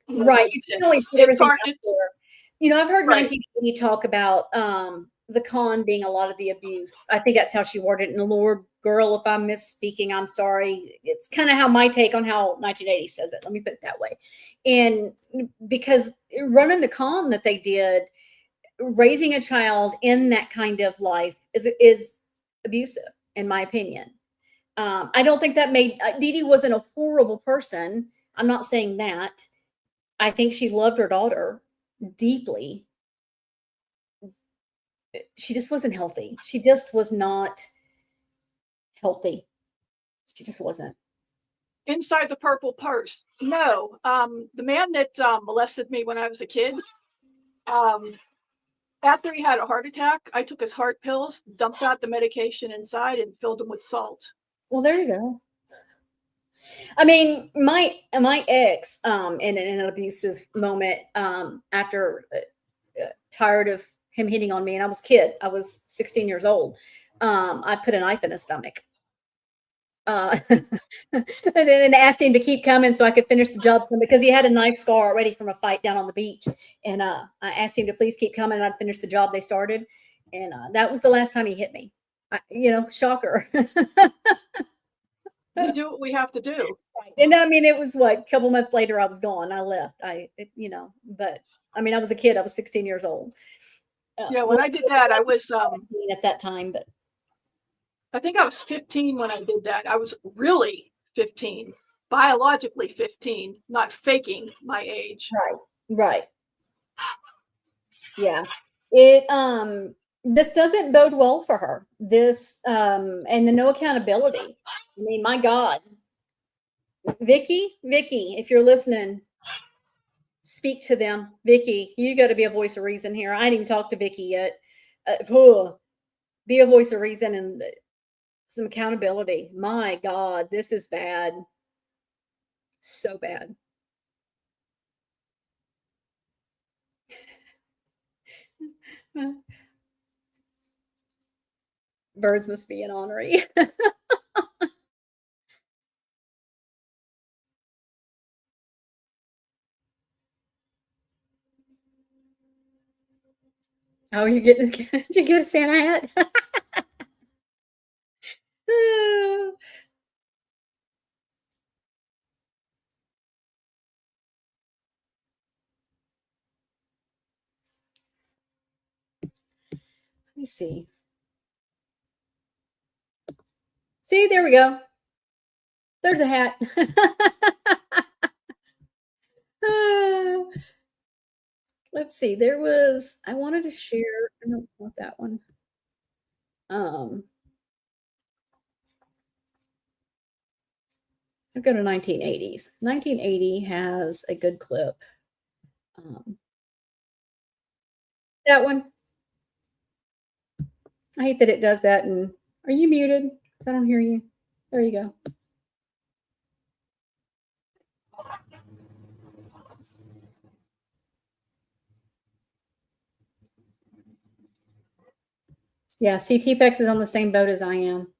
right, you can always put everything out there. I've heard Right. 1980 talk about the con being a lot of the abuse. I think that's how she worded it. And Lord, girl, if I'm misspeaking, I'm sorry. It's kind of how my take on how 1980 says it. Let me put it that way. And because running the con that they did, raising a child in that kind of life is abusive, in my opinion. I don't think that made Dee Dee wasn't a horrible person. I'm not saying that. I think she loved her daughter deeply. She just wasn't healthy. She just was not healthy. She just wasn't. Inside the purple purse. No, the man that molested me when I was a kid, after he had a heart attack, I took his heart pills, dumped out the medication inside, and filled them with salt. Well, there you go. I mean, my ex, in an abusive moment, after tired of him hitting on me, and I was a kid. I was 16 years old. I put a knife in his stomach. And then asked him to keep coming so I could finish the job, because he had a knife scar already from a fight down on the beach. And I asked him to please keep coming, and I'd finish the job they started. And that was the last time he hit me. Shocker. We do what we have to do. And I mean, it was what, a couple months later, I was gone. I left. But I mean, I was a kid. I was 16 years old. Yeah, when I did that, I was at that time, but I think I was 15 when I did that. I was really 15, biologically 15, not faking my age. Right. Yeah. It this doesn't bode well for her. This and the no accountability. I mean, my God. Vicky, if you're listening, speak to them. Vicky, you got to be a voice of reason here. I didn't even talk to Vicky yet. Be a voice of reason and some accountability. My God, this is bad. So bad. Birds must be an ornery. Oh, you're getting did you get a Santa hat? Let me see. See, there we go. There's a hat. Let's see. There was I wanted to share. I don't want that one. Um, I'll go to 1980s. 1980 has a good clip. Um, that one. I hate that it does that. And are you muted? 'Cause I don't hear you. There you go. Yeah, CTPEX is on the same boat as I am.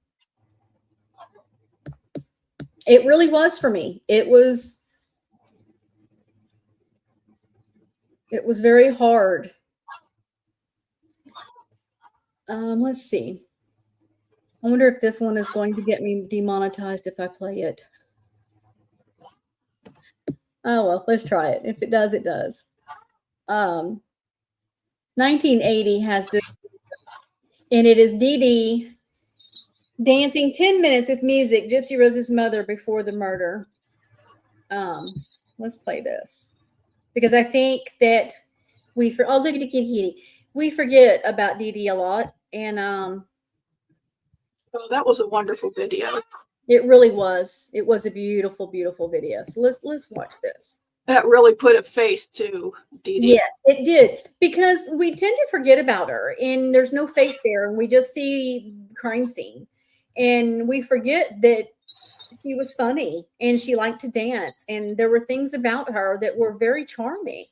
It really was for me. It was very hard. Let's see. I wonder if this one is going to get me demonetized if I play it. Oh well, let's try it. If it does, it does. 1980 has this, and it is Dee Dee dancing 10 minutes with music, Gypsy Rose's mother before the murder. Let's play this because I think that oh, look at the kitty. We forget about Dee Dee a lot, and Oh, that was a wonderful video. it really was. It was a beautiful, beautiful video. So let's watch this. That really put a face to Dee Dee. Yes, it did. Because we tend to forget about her and there's no face there and we just see crime scene. And we forget that she was funny and she liked to dance and there were things about her that were very charming.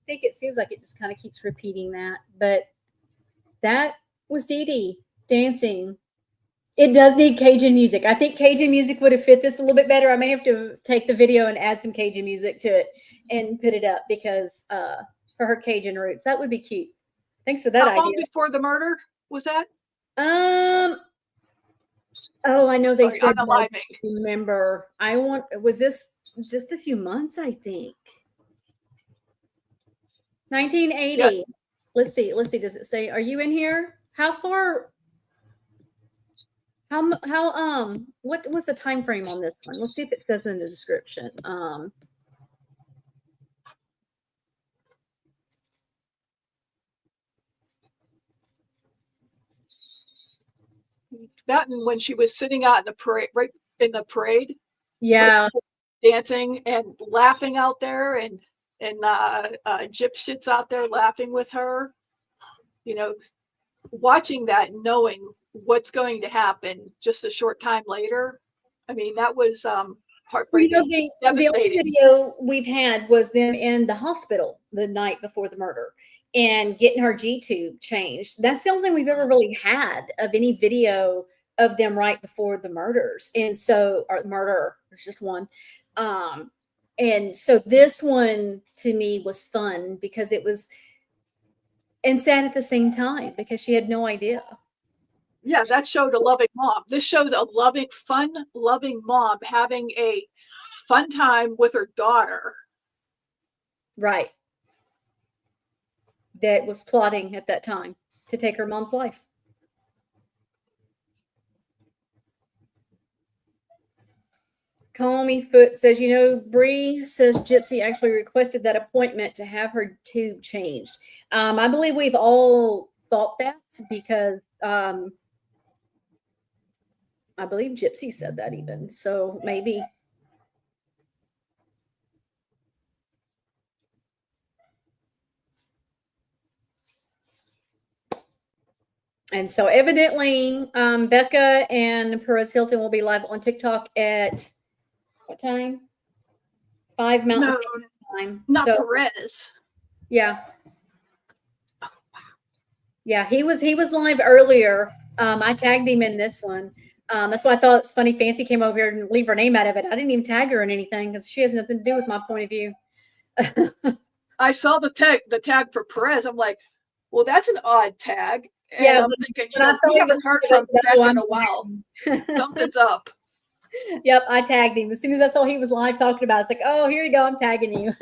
It seems like it just kind of keeps repeating that, but that was Dee Dee dancing. It does need Cajun music. I think Cajun music would have fit this a little bit better. I may have to take the video and add some Cajun music to it and put it up because for her Cajun roots, that would be cute. Thanks for that idea. How long before the murder was that? Oh, I know they Sorry, said. unaliving. Remember, was this just a few months? I think 1980. Yeah. Let's see. Does it say? Are you in here? How far? What was the time frame on this one? Let's see if it says in the description. That and when she was sitting out in the parade, right in the parade. Yeah. Dancing and laughing out there, and Gypsy's out there laughing with her. You know, watching that, knowing what's going to happen just a short time later. I mean, that was heartbreaking. You know, the only video we've had was them in the hospital the night before the murder and getting her G-tube changed. That's the only thing we've ever really had of any video of them right before the murders. And so, or murder, there's just one. And so this one to me was fun because it was and sad at the same time because she had no idea. Yeah, that showed a loving mom. This shows a loving mom having a fun time with her daughter. Right. that was plotting at that time to take her mom's life. Call Me Foot says, you know, Bree says Gypsy actually requested that appointment to have her tube changed. I believe we've all thought that because I believe Gypsy said that even. So maybe. And so evidently, Becca and Perez Hilton will be live on TikTok at what time? 5 Mountain No, Standard Time. not So Perez. yeah. Yeah, he was live earlier. I tagged him in this one. That's why I thought it's funny Fancy came over here and leave her name out of it. I didn't even tag her in anything because she has nothing to do with my point of view. I saw the tag for Perez. I'm like, well, that's an odd tag. And Yeah, I'm thinking, when I saw we it was haven't heard I from said, Becca "Oh, in I'm a while. tagging." Something's up. Yep, I tagged him. As soon as I saw he was live talking about it, it's like, oh, here you go. I'm tagging you.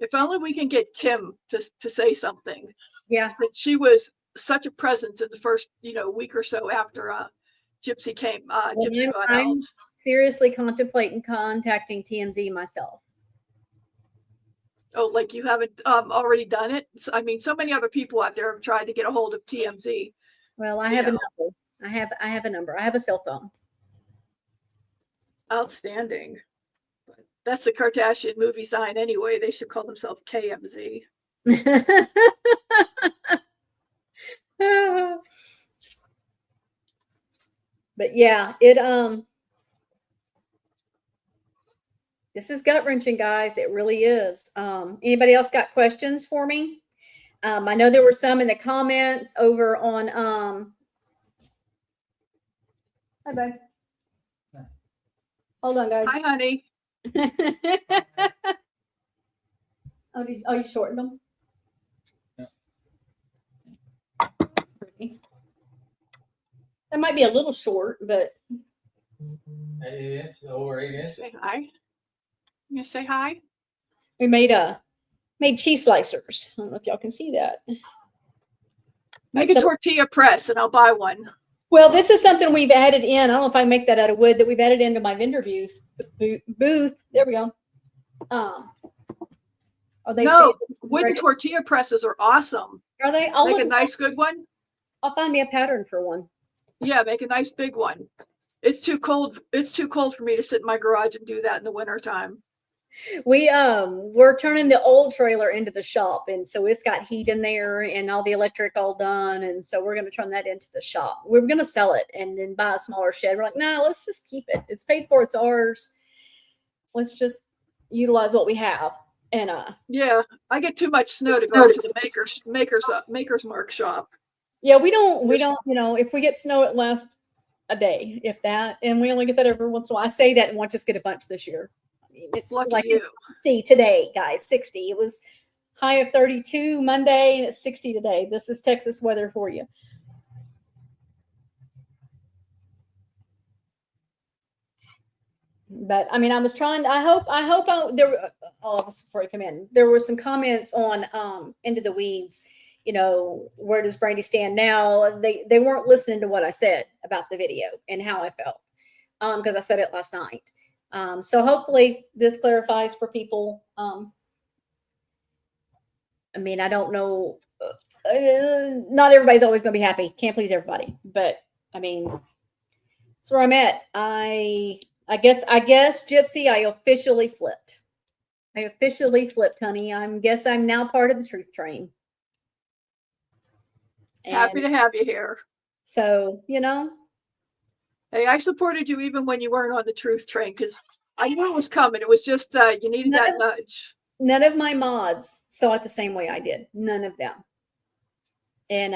If only we can get Kim to say something. Yeah. That she was such a presence in the first, week or so after Gypsy Gypsy got out. I'm seriously contemplating contacting TMZ myself. Oh, like you haven't already done it? I mean, so many other people out there have tried to get a hold of TMZ. Well, I have a number. I have a number. I have a cell phone. Outstanding. But that's the Kardashian movie sign anyway. They should call themselves KMZ. But yeah, this is gut wrenching, guys. It really is. Anybody else got questions for me? I know there were some in the comments over on hi babe. Hold on, guys. Hi, honey. Oh, you shortened them? Pretty. That might be a little short, but 8 inch or 8 inch. Say hi. You gonna say hi? we made cheese slicers. I don't know if y'all can see that. Make a tortilla press and I'll buy one. Well, this is something we've added in. I don't know if I make that out of wood that we've added into my vendor booth. There we go. Are they? No, wooden tortilla presses are awesome. Are they? Make a nice good one. I'll find me a pattern for one. Yeah, make a nice big one. It's too cold. It's too cold for me to sit in my garage and do that in the wintertime. We're turning the old trailer into the shop, and so it's got heat in there and all the electric all done, and so we're going to turn that into the shop. We're going to sell it and then buy a smaller shed. We're like, no, let's just keep it. It's paid for. It's ours. Let's just utilize what we have. And yeah, I get too much snow to go to the maker's mark shop. Yeah, we don't. If we get snow, it lasts a day, if that, and we only get that every once in a while. I say that and won't just get a bunch this year. I mean, it's Lucky like you. it's 60 today, guys. 60. It was high of 32 Monday, and it's 60 today. This is Texas weather for you. But I mean, I was trying. Before I come in, there were some comments on Into the Weeds. Where does Brandy stand now? They weren't listening to what I said about the video and how I felt, because I said it last night. So hopefully this clarifies for people. I mean, I don't know. Not everybody's always going to be happy. Can't please everybody, but I mean, that's where I'm at. I guess, Gypsy, I officially flipped. Honey. I guess I'm now part of the truth train. Happy to have you here. So, Hey, I supported you even when you weren't on the truth train because I knew it was coming. It was just you needed that nudge. None of my mods saw it the same way I did. None of them. And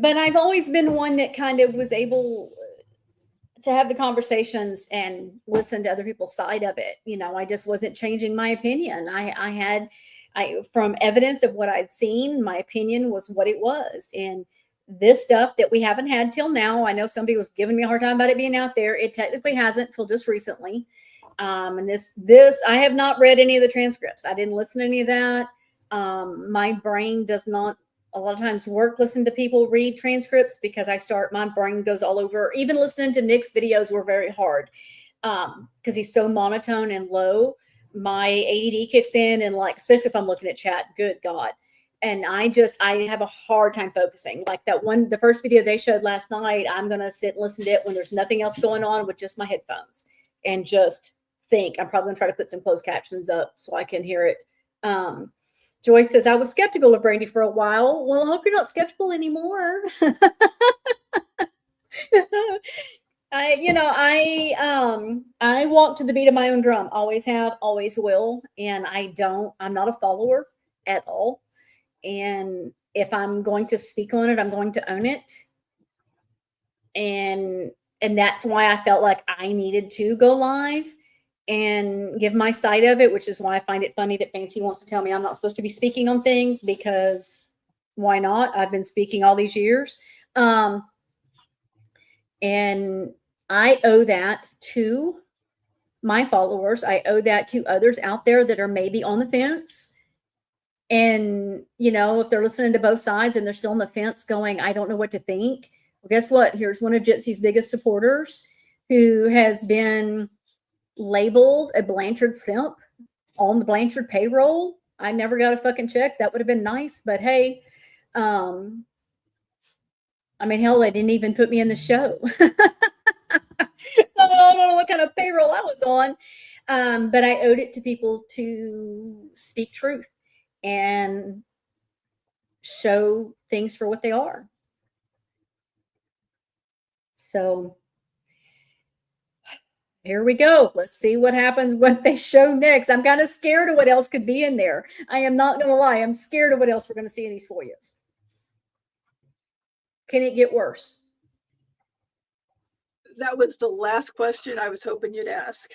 but I've always been one that kind of was able to have the conversations and listen to other people's side of it. I just wasn't changing my opinion. From evidence of what I'd seen, my opinion was what it was. And this stuff that we haven't had till now, I know somebody was giving me a hard time about it being out there. It technically hasn't till just recently. And this, I have not read any of the transcripts. I didn't listen to any of that. My brain does not a lot of times work listening to people read transcripts because my brain goes all over. Even listening to Nick's videos were very hard because he's so monotone and low. My ADD kicks in, and like, especially if I'm looking at chat, good God. And I have a hard time focusing. Like the first video they showed last night, I'm going to sit and listen to it when there's nothing else going on with just my headphones and just think. I'm probably going to try to put some closed captions up so I can hear it. Joyce says, I was skeptical of Brandy for a while. Well, I hope you're not skeptical anymore. I walk to the beat of my own drum. Always have, always will. And I'm not a follower at all. And if I'm going to speak on it, I'm going to own it. And that's why I felt like I needed to go live and give my side of it, which is why I find it funny that Fancy wants to tell me I'm not supposed to be speaking on things, because why not? I've been speaking all these years. And I owe that to my followers. I owe that to others out there that are maybe on the fence. And, if they're listening to both sides and they're still on the fence going, I don't know what to think. Well, guess what? Here's one of Gypsy's biggest supporters who has been labeled a Blanchard simp on the Blanchard payroll. I never got a fucking check. That would have been nice, but hey, hell, they didn't even put me in the show. I don't know what kind of payroll I was on, but I owed it to people to speak truth and show things for what they are. So here we go. Let's see what happens, what they show next. I'm kind of scared of what else could be in there. I am not going to lie. I'm scared of what else we're going to see in these FOIAs. Can it get worse? That was the last question I was hoping you'd ask.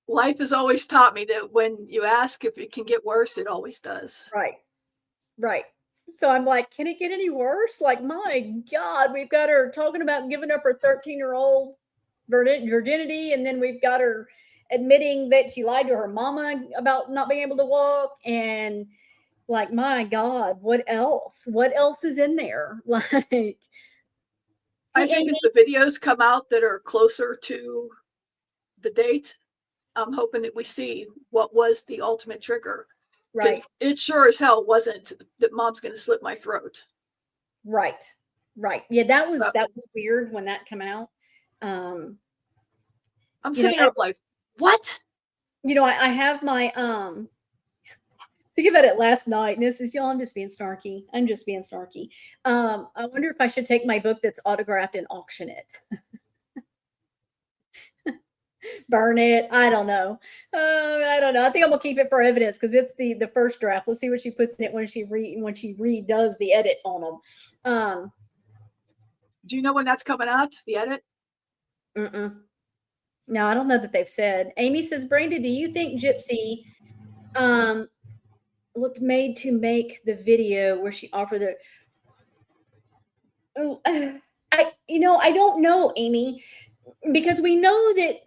Life has always taught me that when you ask if it can get worse, it always does. Right. So I'm like, can it get any worse? Like, my God, we've got her talking about giving up her 13-year-old virginity. And then we've got her admitting that she lied to her mama about not being able to walk. And like, my God, what else? What else is in there? Like, I think as the videos come out that are closer to the date, I'm hoping that we see what was the ultimate trigger. right. It sure as hell wasn't that mom's going to slit my throat. Right. Yeah, that was weird when that came out. I'm sitting up like, what? I have my thinking about it last night, and this is, I'm just being snarky. I wonder if I should take my book that's autographed and auction it. Burn it. I don't know. I think I'm gonna keep it for evidence because it's the first draft. We'll see what she puts in it when she redoes the edit on them. Do you know when that's coming out? The edit? No, I don't know that they've said. Amy says, Brenda, do you think Gypsy looked made to make the video where she offered I don't know, Amy. Because we know that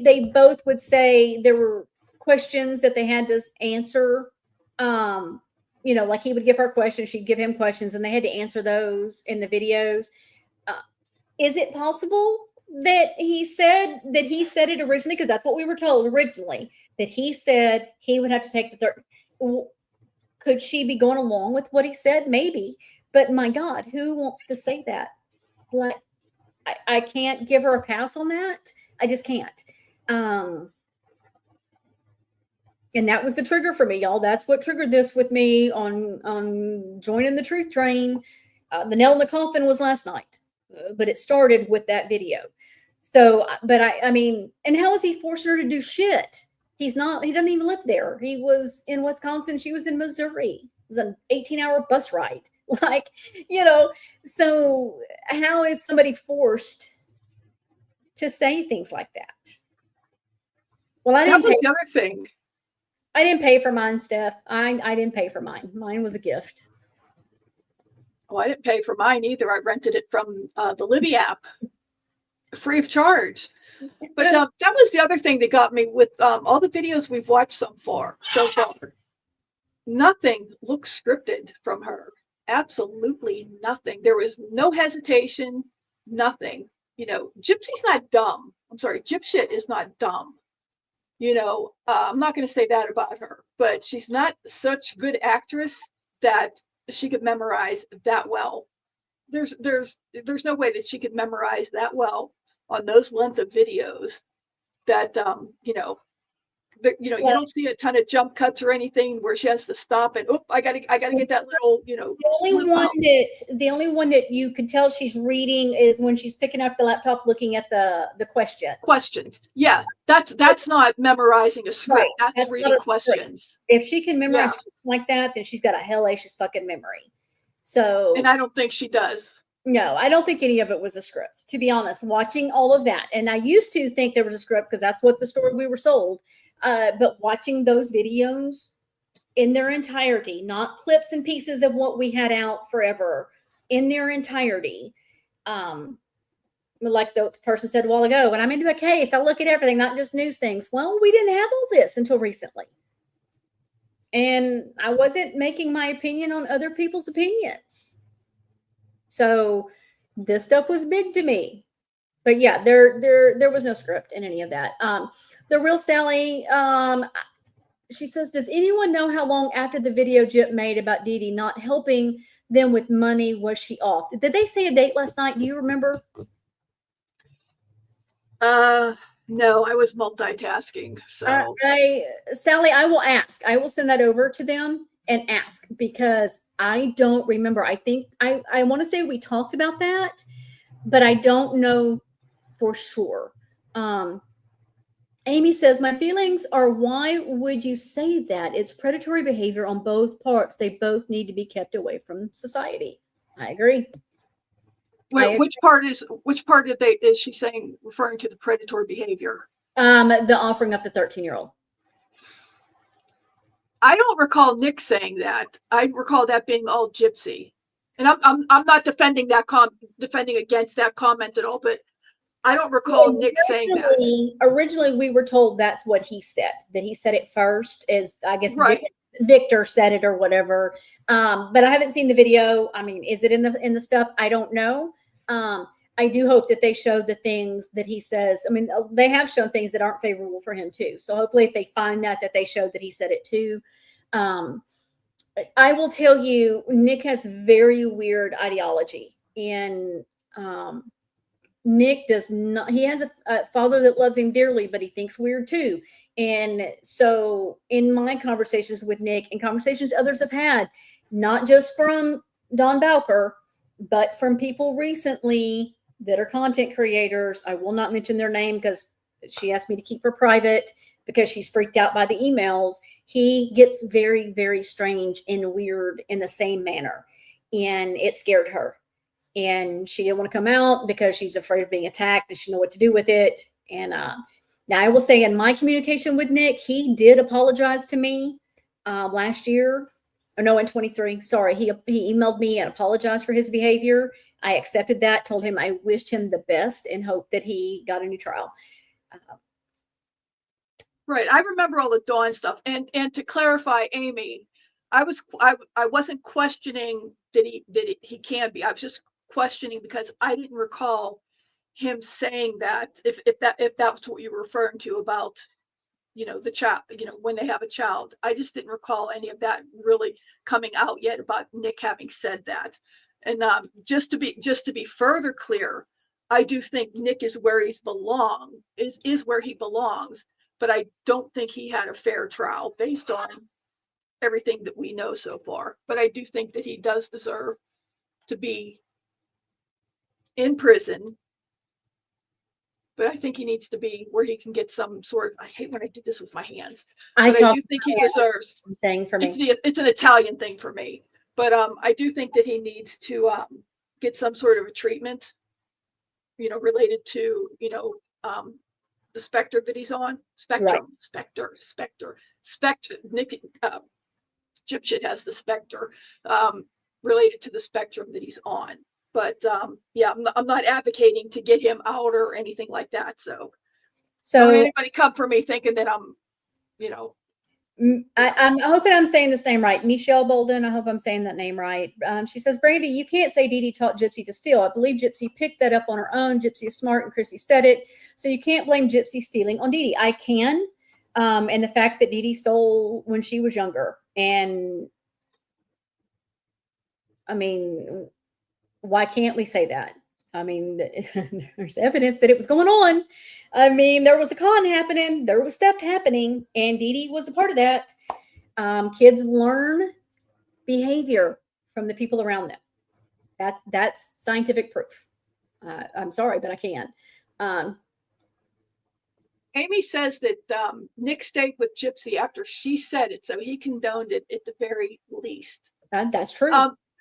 they both would say there were questions that they had to answer. Like he would give her questions, she'd give him questions, and they had to answer those in the videos. Is it possible that he said it originally? Because that's what we were told originally, that he said he would have to take the third. Could she be going along with what he said? Maybe. But my God, who wants to say that? Like, I can't give her a pass on that. I just can't. And that was the trigger for me, y'all. That's what triggered this with me on joining the truth train. The nail in the coffin was last night, but it started with that video. So, but I mean, and how is he forcing her to do shit? He doesn't even live there. He was in Wisconsin. She was in Missouri. It was an 18-hour bus ride. Like, so how is somebody forced to say things like that? Well, that was the other thing. I didn't pay for mine, Steph. I didn't pay for mine. Mine was a gift. Oh, I didn't pay for mine either. I rented it from the Libby app, free of charge. But that was the other thing that got me with all the videos we've watched so far. Nothing looks scripted from her. Absolutely nothing. There was no hesitation, nothing. You know, Gypsy's not dumb. I'm sorry, Gypshit is not dumb. You know, I'm not going to say that about her, but she's not such a good actress that she could memorize that well. There's no way that she could memorize that well on those length of videos that you know, you Well, don't see a ton of jump cuts or anything where she has to stop and I gotta get that little, you know, the only one that you can tell she's reading is when she's picking up the laptop looking at the questions. Yeah, that's not memorizing a script. Right. That's That's not reading a script. questions. If she can Yeah, memorize like that, then she's got a hellacious fucking memory. So and I don't think she does. no, I don't think any of it was a script, to be honest. Watching all of that, and I used to think there was a script because that's what the story we were sold. But watching those videos in their entirety, not clips and pieces of what we had out forever, in their entirety, like the person said a while ago, when I'm into a case, I look at everything, not just news things. Well, we didn't have all this until recently. And I wasn't making my opinion on other people's opinions. So this stuff was big to me. But yeah, there was no script in any of that. The real Sally, she says, does anyone know how long after the video Jip made about Dee Dee not helping them with money was she off? Did they say a date last night? Do you remember? No, I was multitasking. So Sally, I will ask. I will send that over to them and ask because I don't remember. I think I want to say we talked about that, but I don't know for sure. Amy says, my feelings are, why would you say that? It's predatory behavior on both parts. They both need to be kept away from society. I agree. which part is she saying, referring to the predatory behavior? The offering up the 13-year-old. I don't recall Nick saying that. I recall that being all Gypsy. And I'm not defending against that comment at all, but I don't recall Nick saying that. Originally, we were told that's what he said, that he said it first, as I guess Right. Victor said it or whatever. But I haven't seen the video. I mean, is it in the stuff? I don't know. I do hope that they show the things that he says. I mean, they have shown things that aren't favorable for him too. So hopefully if they find that they showed that he said it too. I will tell you, Nick has very weird ideology, and Nick does not, he has a father that loves him dearly, but he thinks weird too. And so in my conversations with Nick and conversations others have had, not just from Don Bowker, but from people recently that are content creators, I will not mention their name because she asked me to keep her private because she's freaked out by the emails. He gets very, very strange and weird in the same manner. And it scared her. And she didn't want to come out because she's afraid of being attacked and she didn't know what to do with it. And now I will say in my communication with Nick, he did apologize to me last year. Or no, in 23. Sorry, he emailed me and apologized for his behavior. I accepted that, told him I wished him the best and hoped that he got a new trial. Right. I remember all the Dawn stuff. And to clarify, Amy, I wasn't questioning that he can be. I was just questioning because I didn't recall him saying that, if that was what you were referring to about, the child, when they have a child. I just didn't recall any of that really coming out yet about Nick having said that. And just to be further clear, I do think Nick is where he belongs, but I don't think he had a fair trial based on everything that we know so far. But I do think that he does deserve to be in prison. But I think he needs to be where he can get some sort of, I hate when I do this with my hands, but I do think he deserves, thing for me. It's an Italian thing for me, but I do think that he needs to get some sort of a treatment, related to, the specter that he's on. Spectrum. Nick, Gypshit has the specter related to the spectrum that he's on. But yeah, I'm not advocating to get him out or anything like that. So So anybody come for me thinking that I'm, you know, I'm hoping I'm saying this name right. Michelle Bolden. I hope I'm saying that name right. She says, Brandy, you can't say Dee Dee taught Gypsy to steal. I believe Gypsy picked that up on her own. Gypsy is smart and Chrissy said it. So you can't blame Gypsy stealing on Dee Dee. I can. And the fact that Dee Dee stole when she was younger. And I mean, why can't we say that? I mean, there's evidence that it was going on. I mean, there was a con happening, there was theft happening, and Dee Dee was a part of that. Kids learn behavior from the people around them. That's scientific proof. I'm sorry, but I can't. Amy says that Nick stayed with Gypsy after she said it, so he condoned it at the very least. That's true.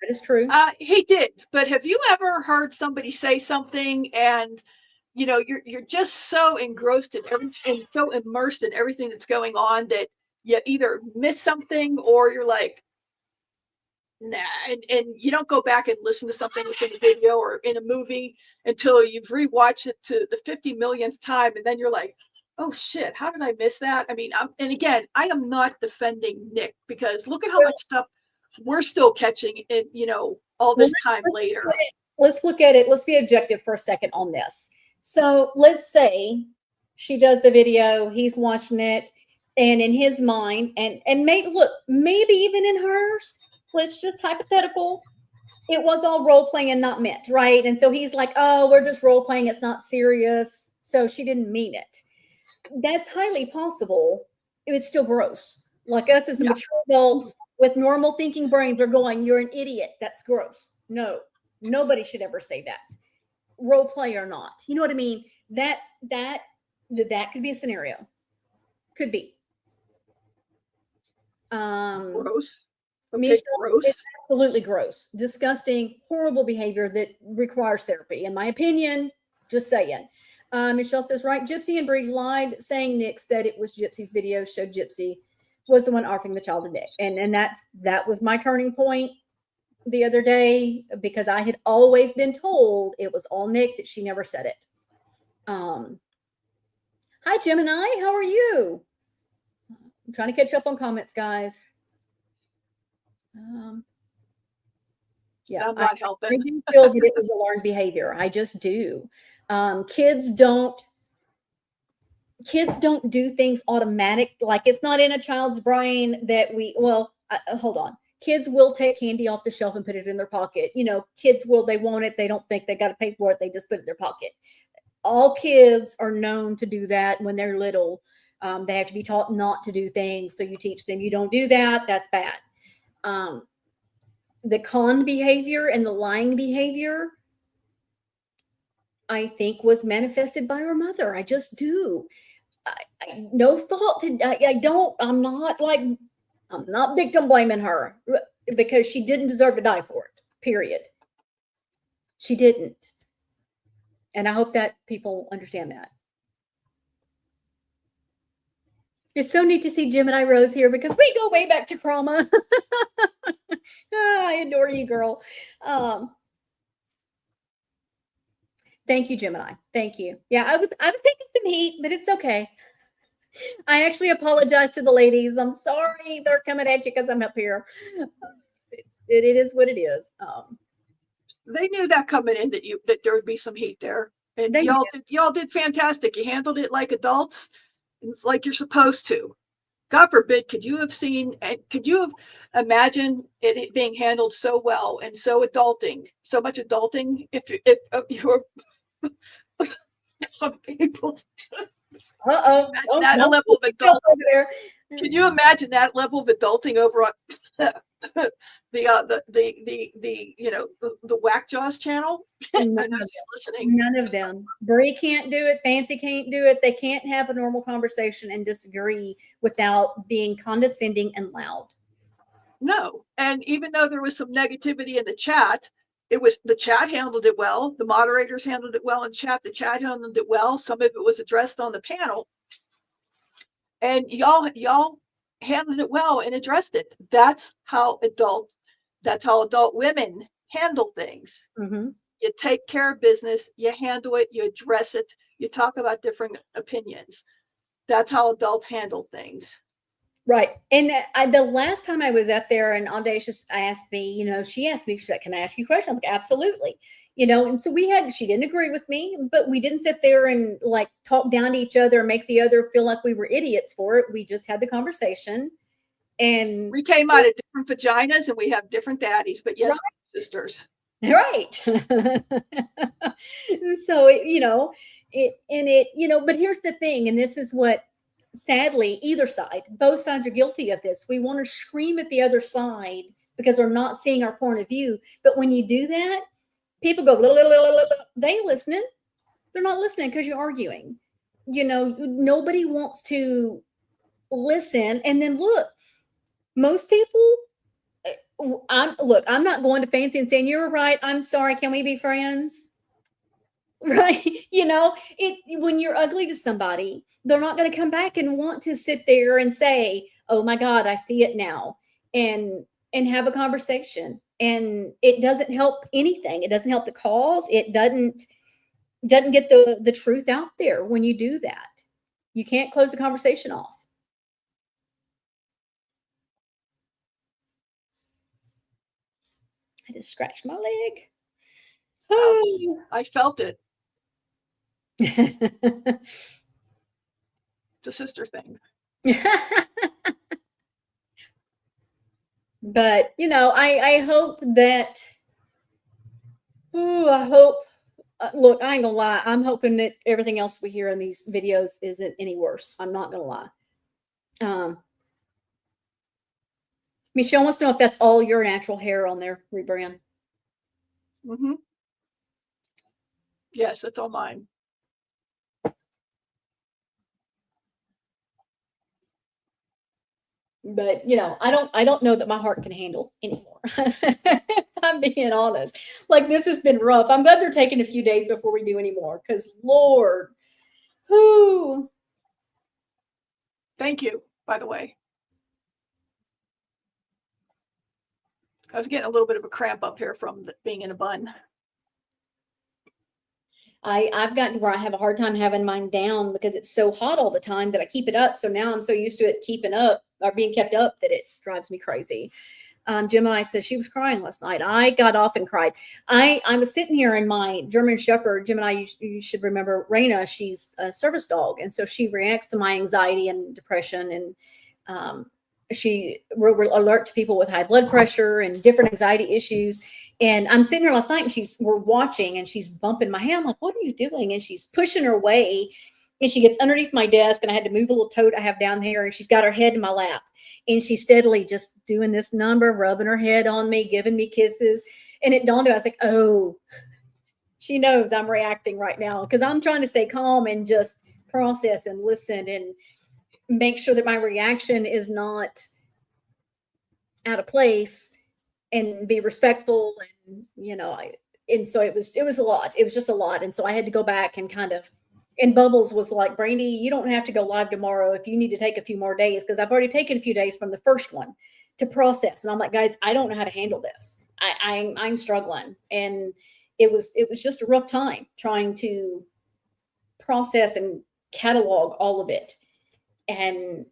That is true. He did, but have you ever heard somebody say something and you're just so engrossed in everything and so immersed in everything that's going on that you either miss something or you're like, nah, and you don't go back and listen to something that's in a video or in a movie until you've rewatched it to the 50 millionth time, and then you're like, oh shit, how did I miss that? I mean, and again, I am not defending Nick, because look at how much stuff we're still catching it, all this time later. Let's look at it. Let's be objective for a second on this. So let's say she does the video, he's watching it, and in his mind, and maybe even in hers, let's just hypothetical, it was all role playing and not meant, right? And so he's like, oh, we're just role playing, it's not serious, so she didn't mean it. That's highly possible. It's still gross. Like us as mature adults with normal thinking brains are going, you're an idiot, that's gross. No, nobody should ever say that, role play or not. You know what I mean? That could be a scenario. Could be. Gross. Okay, gross. It's absolutely gross, disgusting, horrible behavior that requires therapy, in my opinion. Just saying. Michelle says, right, Gypsy and Bree lied, saying Nick said it was Gypsy's video, showed Gypsy was the one offering the child to Nick. And that was my turning point the other day, because I had always been told it was all Nick, that she never said it. Hi, Gemini. How are you? I'm trying to catch up on comments, guys. Yeah, I'm not helping. I do feel that it was a learned behavior. I just do. Kids don't do things automatic. Like, it's not in a child's brain that hold on. Kids will take candy off the shelf and put it in their pocket. Kids they want it. They don't think they got to pay for it. They just put it in their pocket. All kids are known to do that when they're little. They have to be taught not to do things. So you teach them, you don't do that. That's bad. The con behavior and the lying behavior, I think, was manifested by her mother. I just do. No fault. I'm not victim blaming her, because she didn't deserve to die for it, period. She didn't. And I hope that people understand that. It's so neat to see Gemini Rose here, because we go way back to Chroma. I adore you, girl. Thank you, Gemini. Thank you. Yeah, I was taking some heat, but it's okay. I actually apologize to the ladies. I'm sorry they're coming at you because I'm up here. It is what it is. They knew that coming in that there would be some heat there, and y'all did fantastic. You handled it like adults, like you're supposed to. God forbid, could you have imagined it being handled so well and so much adulting if you were people. That level of adult. Can you imagine that level of adulting over on the Whack Jaws channel? None of them. Bree can't do it. Fancy can't do it. They can't have a normal conversation and disagree without being condescending and loud. No. And even though there was some negativity in the chat, the chat handled it well. The moderators handled it well in chat. The chat handled it well. Some of it was addressed on the panel. And y'all handled it well and addressed it. That's how adult women handle things. Mm-hmm. You take care of business, you handle it, you address it, You talk about different opinions. That's how adults handle things. Right. And the last time I was up there and Audacious asked me, she asked me, she's like, can I ask you a question? I'm like, absolutely. And so she didn't agree with me, but we didn't sit there and like talk down to each other and make the other feel like we were idiots for it. We just had the conversation. And we came out of different vaginas and we have different daddies, but yes, right. sisters. Right. So, but here's the thing. And this is what, sadly, both sides are guilty of this. We want to scream at the other side because they're not seeing our point of view. But when you do that, people go, blah, blah, blah, blah, blah. They ain't listening. They're not listening because you're arguing. Nobody wants to listen. And then look, most people, I'm not going to fancy and saying, you're right. I'm sorry. Can we be friends? Right. When you're ugly to somebody, they're not going to come back and want to sit there and say, oh my God, I see it now, and have a conversation. And it doesn't help anything. It doesn't help the cause. It doesn't get the truth out there when you do that. You can't close the conversation off. I just scratched my leg. Oh. I felt it. It's a sister thing. But I hope that. I hope. Look, I ain't gonna lie. I'm hoping that everything else we hear in these videos isn't any worse. I'm not gonna lie. Michelle wants to know if that's all your natural hair on there, rebrand. Mm-hmm. Yes, it's all mine. But I don't know that my heart can handle anymore. If I'm being honest. Like, this has been rough. I'm glad they're taking a few days before we do anymore, because Lord, whoo. Thank you, by the way. I was getting a little bit of a cramp up here from being in a bun. I've gotten where I have a hard time having mine down because it's so hot all the time that I keep it up. So now I'm so used to it keeping up or being kept up that it drives me crazy. Gemini says she was crying last night. I got off and cried. I was sitting here in my German Shepherd. Gemini, you should remember Raina. She's a service dog. And so she reacts to my anxiety and depression. And she will alert to people with high blood pressure and different anxiety issues. And I'm sitting here last night and we're watching and she's bumping my hand. I'm like, what are you doing? And she's pushing her way and she gets underneath my desk and I had to move a little tote I have down here and she's got her head in my lap and she's steadily just doing this number, rubbing her head on me, giving me kisses. And it dawned on me, I was like, oh, she knows I'm reacting right now because I'm trying to stay calm and just process and listen and make sure that my reaction is not out of place and be respectful. And so it was a lot. It was just a lot. And so I had to go back and and Bubbles was like, Brandy, you don't have to go live tomorrow if you need to take a few more days, because I've already taken a few days from the first one to process. And I'm like, guys, I don't know how to handle this. I'm struggling. And it was just a rough time trying to process and catalog all of it and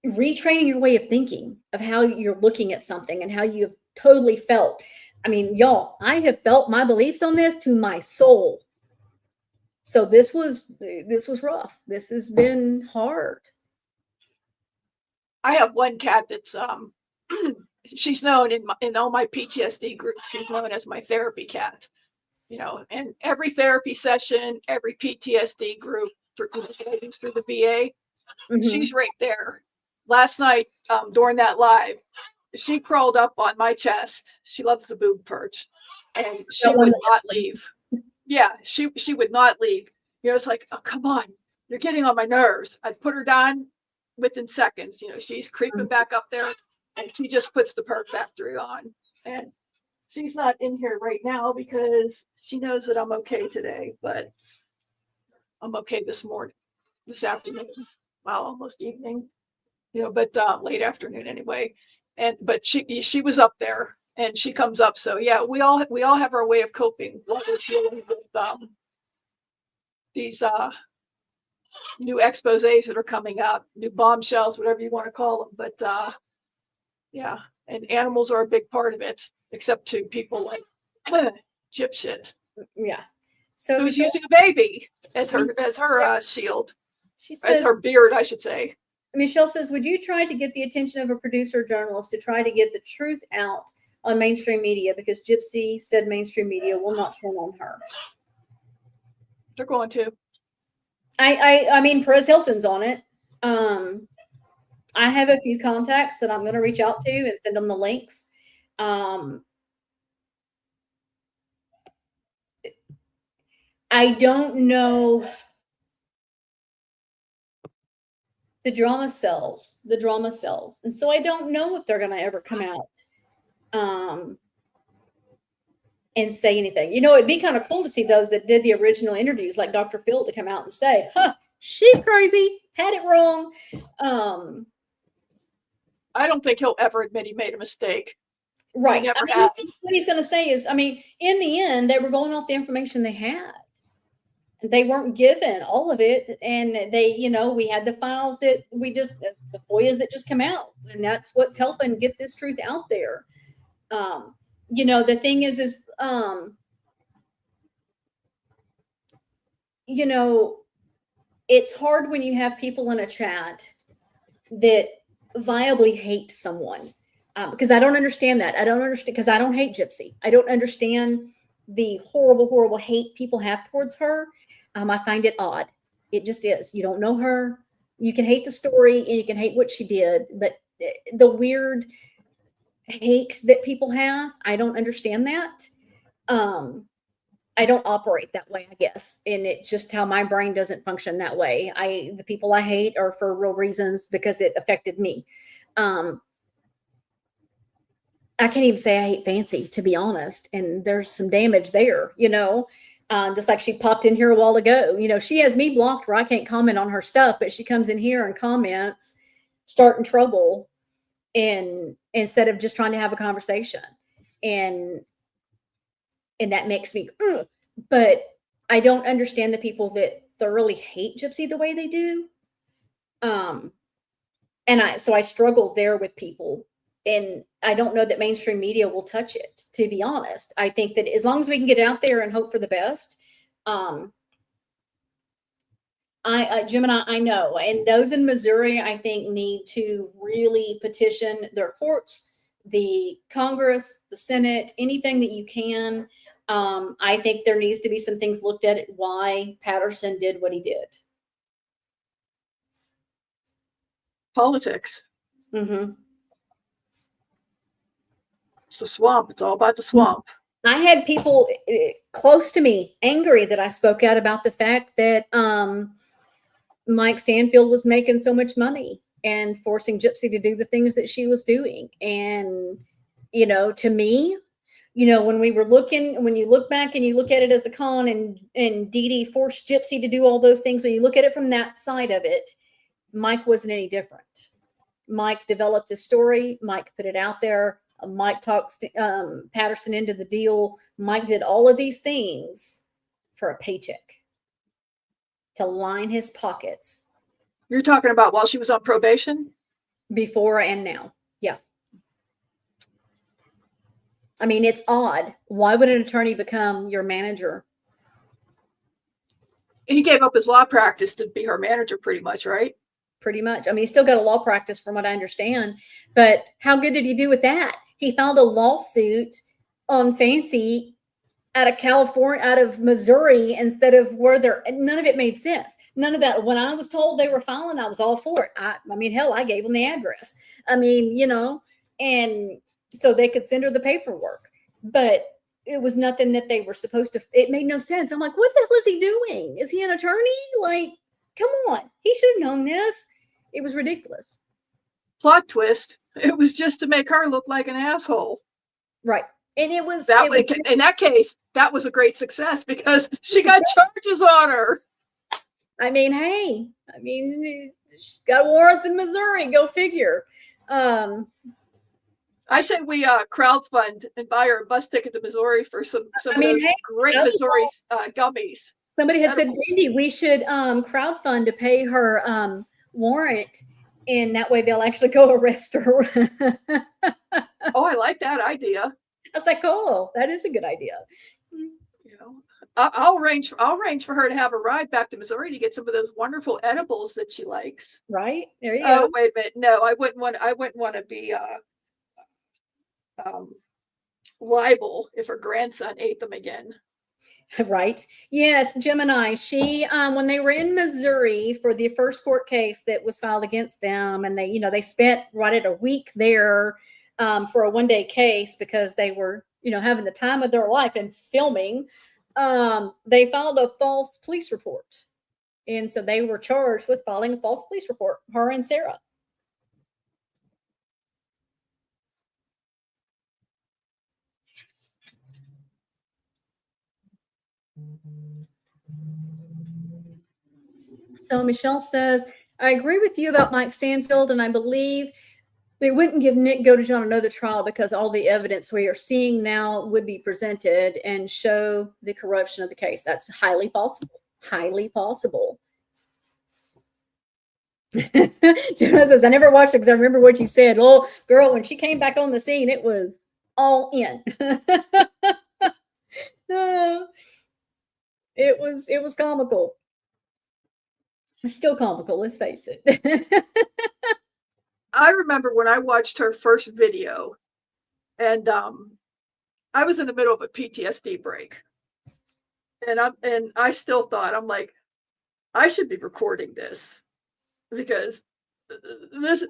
retraining your way of thinking of how you're looking at something and how you have totally felt. I mean, y'all, I have felt my beliefs on this to my soul. So this was rough. This has been hard. I have one cat that's she's known in all my PTSD groups. She's known as my therapy cat. And every therapy session, every PTSD group through the VA, she's right there. Last night, during that live, she crawled up on my chest. She loves the boob perch, and she would not leave. Yeah, she would not leave. It's like, oh, come on, you're getting on my nerves. I put her down within seconds. She's creeping back up there, and she just puts the perk factory on. And she's not in here right now because she knows that I'm okay today, but I'm okay this afternoon. Well, almost evening. But late afternoon anyway. But she was up there and she comes up. So yeah, we all have our way of coping. What we're dealing with these new exposés that are coming out, new bombshells, whatever you want to call them. But yeah, and animals are a big part of it, except to people like Gypsy, Yeah. So who's Michelle, using a baby as her shield, she as says, her beard, I should say. Michelle says, would you try to get the attention of a producer or journalist to try to get the truth out on mainstream media? Because Gypsy said mainstream media will not turn on her. They're going to. I mean, Perez Hilton's on it. I have a few contacts that I'm going to reach out to and send them the links. I don't know. The drama sells. And so I don't know if they're going to ever come out and say anything. You know, it'd be kind of cool to see those that did the original interviews, like Dr. Phil, to come out and say, huh, she's crazy, had it wrong. I don't think he'll ever admit he made a mistake. Right. He never I mean, has. what he's going to say is, I mean, in the end, they were going off the information they had. They weren't given all of it. And they, you know, we had the files that we just, the FOIAs that just come out. And that's what's helping get this truth out there. You know, the thing is, you know, it's hard when you have people in a chat that viably hate someone. Because I don't understand that. I don't understand, because I don't hate Gypsy. I don't understand the horrible, horrible hate people have towards her. I find it odd. It just is. You don't know her. You can hate the story and you can hate what she did, but the weird hate that people have, I don't understand that. I don't operate that way, I guess. And it's just how my brain doesn't function that way. The people I hate are for real reasons because it affected me. I can't even say I hate Fancy, to be honest. And there's some damage there, you know. Just like she popped in here a while ago. You know, she has me blocked where I can't comment on her stuff, but she comes in here and comments, starting trouble, and instead of just trying to have a conversation. And that makes me, but I don't understand the people that thoroughly hate Gypsy the way they do. So I struggle there with people. And I don't know that mainstream media will touch it, to be honest. I think that as long as we can get it out there and hope for the best, Jim and I know. And those in Missouri, I think, need to really petition their courts, the Congress, the Senate, anything that you can. I think there needs to be some things looked at why Patterson did what he did. Politics. Mm-hmm. It's the swamp. It's all about the swamp. I had people close to me angry that I spoke out about the fact that Mike Stanfield was making so much money and forcing Gypsy to do the things that she was doing. And, you know, to me, you know, when you look back and you look at it as the con and Dee Dee forced Gypsy to do all those things, when you look at it from that side of it, Mike wasn't any different. Mike developed the story. Mike put it out there. Mike talks Patterson into the deal. Mike did all of these things for a paycheck to line his pockets. You're talking about while she was on probation? Before and now. Yeah. I mean, it's odd. Why would an attorney become your manager? He gave up his law practice to be her manager pretty much, right? Pretty much. I mean, he still got a law practice from what I understand, but how good did he do with that? He filed a lawsuit on Fancy out of California, out of Missouri, instead of none of it made sense. None of that. When I was told they were filing, I was all for it. I mean, hell, I gave them the address. I mean, you know, and so they could send her the paperwork, but it was nothing that they were supposed to. It made no sense. I'm like, what the hell is he doing? Is he an attorney? Like, come on. He should have known this. It was ridiculous. Plot twist. It was just to make her look like an asshole. Right. And in that case, that was a great success because she got charges on her. I mean, hey, she's got warrants in Missouri. Go figure. I say we crowdfund and buy her a bus ticket to Missouri for some of those great Missouri gummies. Somebody had said, Edibles. Randy, we should crowdfund to pay her warrant, and that way they'll actually go arrest her. Oh, I like that idea. I was like, oh, that is a good idea. You know, I'll arrange for her to have a ride back to Missouri to get some of those wonderful edibles that she likes. Right? There you Oh, go. wait a minute. No, I wouldn't want to be liable if her grandson ate them again. Right. Yes, Gemini. She when they were in Missouri for the first court case that was filed against them, and they spent right at a week there for a 1-day case because they were having the time of their life and filming. They filed a false police report, and so they were charged with filing a false police report, her and Sarah. So Michelle says, I agree with you about Mike Stanfield, and I believe they wouldn't give Nick Godejohn another trial because all the evidence we are seeing now would be presented and show the corruption of the case. That's highly possible. Highly possible. Jenna says, I never watched it because I remember what you said. Oh, girl, when she came back on the scene, it was all in. It was comical. It's still comical, let's face it. I remember when I watched her first video, and I was in the middle of a PTSD break, and I still thought, I'm like, I should be recording this because this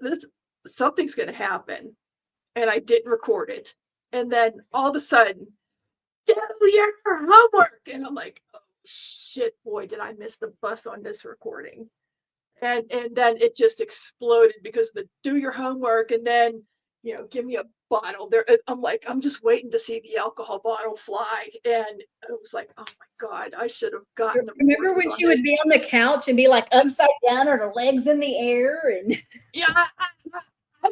something's going to happen, and I didn't record it, and then all of a sudden, do your homework, and I'm like, oh shit, boy, did I miss the bus on this recording. And then it just exploded because of the do your homework, and then give me a bottle there. I'm like, I'm just waiting to see the alcohol bottle fly, and it was like, oh my god, I should have gotten the Remember when she would be on the couch and be like upside down or her legs in the air, and yeah, I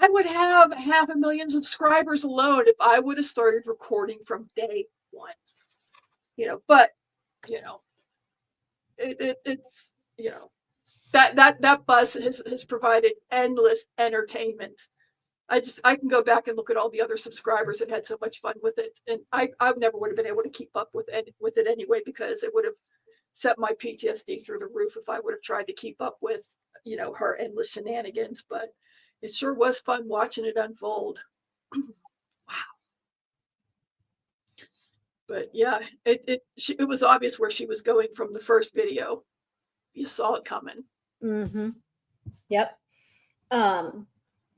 would have 500,000 subscribers alone if I would have started recording from day one. But it's that bus has provided endless entertainment. I can go back and look at all the other subscribers that had so much fun with it, and I never would have been able to keep up with it anyway, because it would have set my PTSD through the roof if I would have tried to keep up with her endless shenanigans. But it sure was fun watching it unfold. Wow. But yeah, it was obvious where she was going from the first video. You saw it coming. mm-hmm. Yep.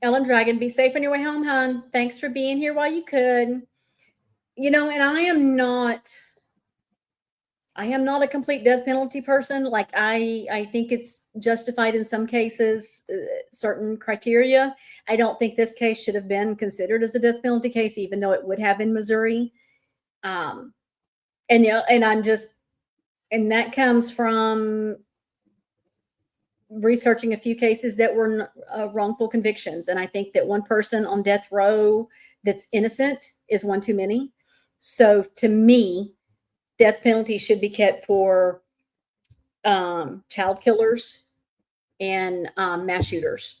Ellen Dragon, be safe on your way home, hon. Thanks for being here while you could. And I am not a complete death penalty person. Like I think it's justified in some cases, certain criteria. I don't think this case should have been considered as a death penalty case, even though it would have in Missouri. And that comes from researching a few cases that were wrongful convictions. And I think that one person on death row that's innocent is one too many. So to me, death penalty should be kept for child killers and mass shooters.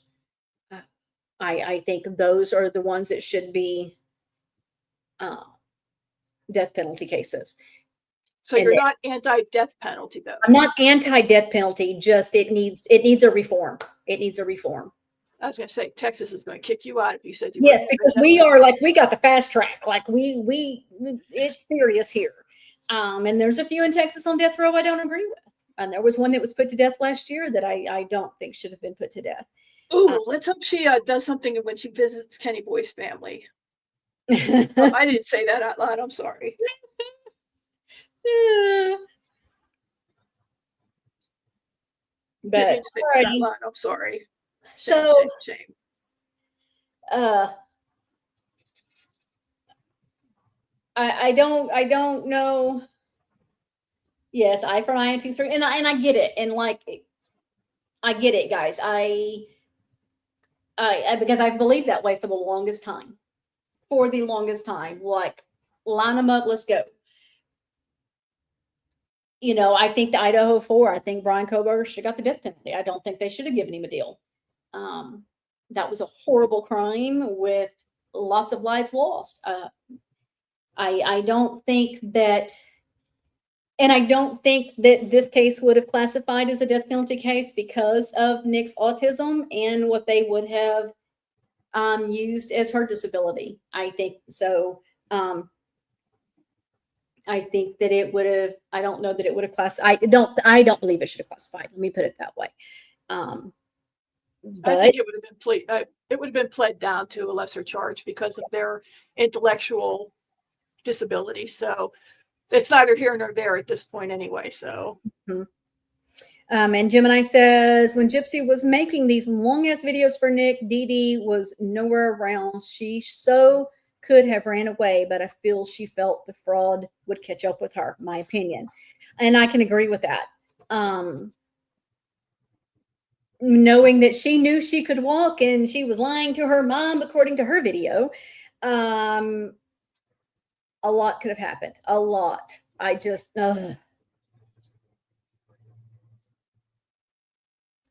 I think those are the ones that should be death penalty cases. So you're not anti-death penalty, though? I'm not anti-death penalty, just it needs a reform. It needs a reform. I was going to say, Texas is going to kick you out if you said you Yes, because we are we got the fast track. Like we it's serious here. And there's a few in Texas on death row I don't agree with. And there was one that was put to death last year that I don't think should have been put to death. Oh, let's hope she does something when she visits Kenny Boy's family. I didn't say that out loud. I'm sorry. Yeah. But I'm sorry. Shame. I don't know. Yes, eye for an eye and tooth for, and I get it, and I get it, guys. I because I've believed that way for the longest time. Like, line them up, let's go. I think the Idaho 4, I think Brian Koberger should have got the death penalty. I don't think they should have given him a deal. That was a horrible crime with lots of lives lost. I don't think that, and I don't think that this case would have classified as a death penalty case because of Nick's autism and what they would have used as her disability. I think so. I think that it would have. I don't know that it would have classified. I don't believe it should have classified. Let me put it that way. I think it would have been pled down to a lesser charge because of their intellectual disability. So it's neither here nor there at this point anyway. So. And Gemini says, when Gypsy was making these long ass videos for Nick, Dee Dee was nowhere around. She so could have ran away, but I feel she felt the fraud would catch up with her, my opinion. And I can agree with that. Knowing that she knew she could walk and she was lying to her mom, according to her video, a lot could have happened. A lot. I just,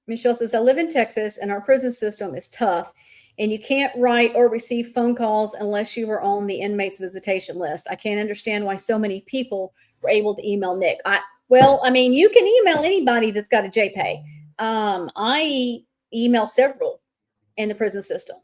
Michelle says, I live in Texas and our prison system is tough and you can't write or receive phone calls unless you were on the inmates visitation list. I can't understand why so many people were able to email Nick. You can email anybody that's got a JPay. I email several in the prison system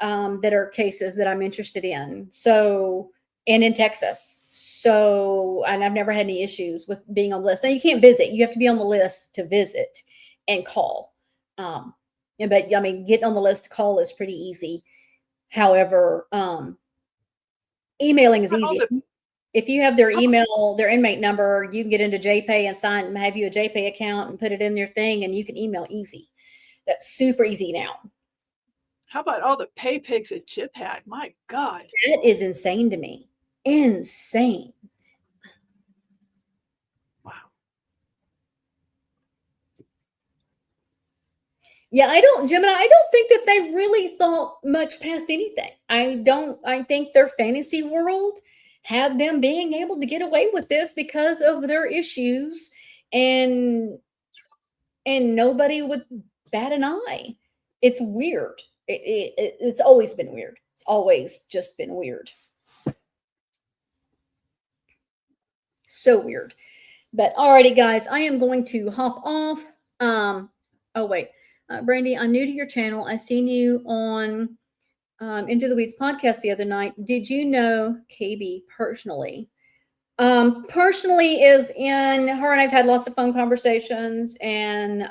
that are cases that I'm interested in. So, and in Texas. So, and I've never had any issues with being on the list. Now you can't visit. You have to be on the list to visit and call. But I mean, getting on the list to call is pretty easy. However, emailing is easy. If you have their email, their inmate number, you can get into JPay and have you a JPay account and put it in their thing and you can email easy. That's super easy now. How about all the pay pigs that Chip had? My God. That is insane to me. Insane. Yeah, Gemini, I don't think that they really thought much past anything. I think their fantasy world had them being able to get away with this because of their issues and nobody would bat an eye. It's weird. It's always been weird. It's always just been weird. So weird. But alrighty, guys, I am going to hop off. Oh, wait. Brandy, I'm new to your channel. I seen you on Into the Weeds podcast the other night. Did you know KB personally? Personally is in her and I've had lots of phone conversations and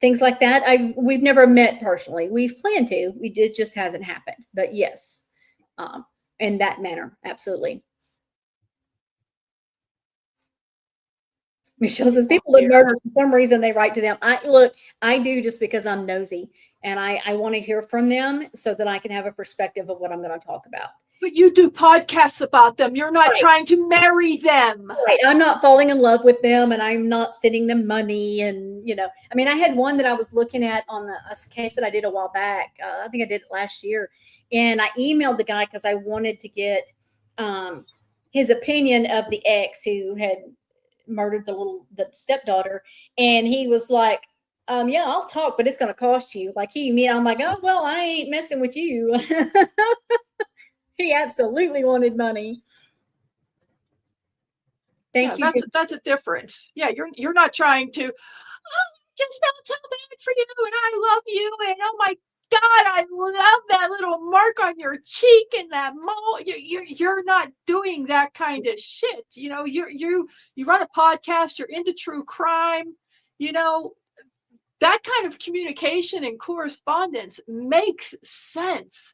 things like that. We've never met personally. We've planned to. It just hasn't happened. But yes, in that manner, absolutely. Michelle says people that murder for some reason they write to them. I do just because I'm nosy and I want to hear from them so that I can have a perspective of what I'm going to talk about. But you do podcasts about them. You're not trying to marry them. Right. I'm not falling in love with them and I'm not sending them money. And, I had one that I was looking at on a case that I did a while back. I think I did it last year. And I emailed the guy because I wanted to get his opinion of the ex who had murdered the stepdaughter, and he was like, yeah, I'll talk, but it's going to cost you. I'm like, oh, well, I ain't messing with you. He absolutely wanted money. Thank you. That's a difference. Yeah. You're not trying to, just felt so bad for you. And I love you. And oh my God, I love that little mark on your cheek and that mole. You're not doing that kind of shit. You run a podcast, you're into true crime, that kind of communication and correspondence makes sense.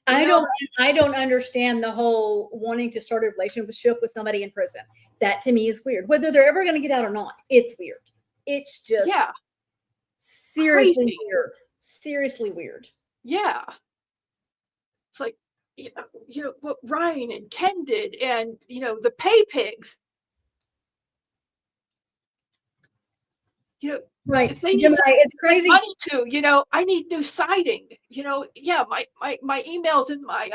I don't understand the whole wanting to start a relationship with somebody in prison. That to me is weird. Whether they're ever going to get out or not, it's weird. It's just seriously crazy. Weird. Seriously weird. Yeah. It's like, what Ryan and Ken did and, the pay pigs. Right. It's crazy. Money too, I need new siding, my emails in my,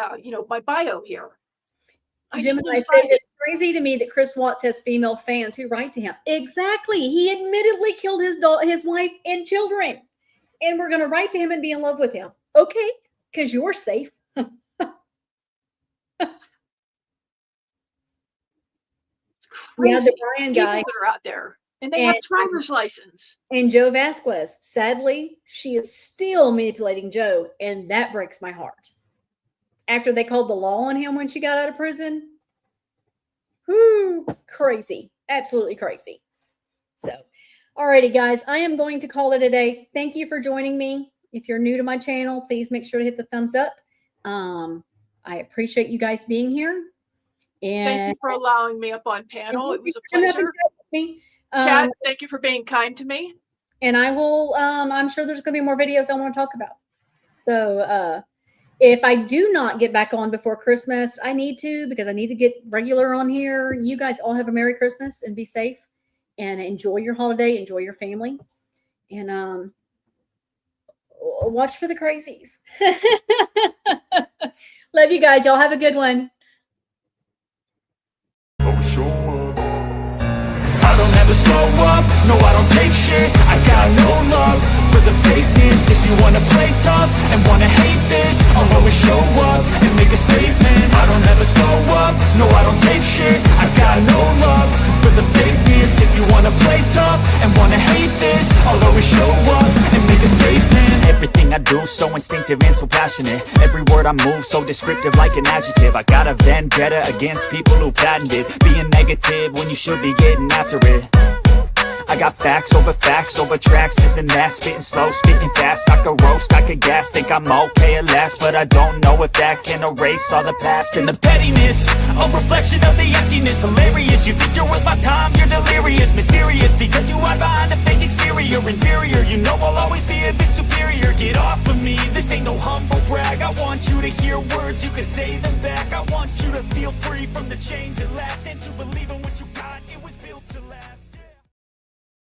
my bio here. Jim and I he's said right. it's crazy to me that Chris Watts has female fans who write to him. Exactly. He admittedly killed his wife and children. And we're going to write to him and be in love with him. Okay, because you're safe. Yeah, the Crazy Brian people guy that are out there, and they have And- driver's license. and Joe Vasquez. Sadly, she is still manipulating Joe, and that breaks my heart. After they called the law on him when she got out of prison, whoo, crazy, absolutely crazy. So, alrighty, guys, I am going to call it a day. Thank you for joining me. If you're new to my channel, please make sure to hit the thumbs up. I appreciate you guys being here. Thank And you for allowing me up on panel. It was a coming up and pleasure. chat with me. Chad, thank you for being kind to me. And I will, I'm sure there's going to be more videos I want to talk about. So if I do not get back on before Christmas, I need to, because I need to get regular on here. You guys all have a Merry Christmas and be safe and enjoy your holiday, enjoy your family, and watch for the crazies. Love you guys. Y'all have a good one. I don't ever slow up, no I don't take shit. I got no love for the fakeness. If you wanna play tough and wanna hate this, I'll always show up and make a statement. I don't ever slow up, no I don't take shit. I got no love for the fakeness. If you wanna play tough and wanna hate this, I'll always show up and make a statement. Everything I do so instinctive and so passionate. Every word I move so descriptive like an adjective. I got a vendetta against people who patented being negative when you should be getting after it. I got facts over tracks, this and that. Spitting slow, spitting fast. I could roast, I could gas. Think I'm okay at last, but I don't know if that can erase all the past. And the pettiness, a reflection of the emptiness. Hilarious, you think you're worth my time, you're delirious. Mysterious, because you hide behind a fake exterior. Inferior, you know I'll always be a bit superior. Get off of me, this ain't no humble brag. I want you to hear words, you can say them back. I want you to feel free from the chains that last, and to believe in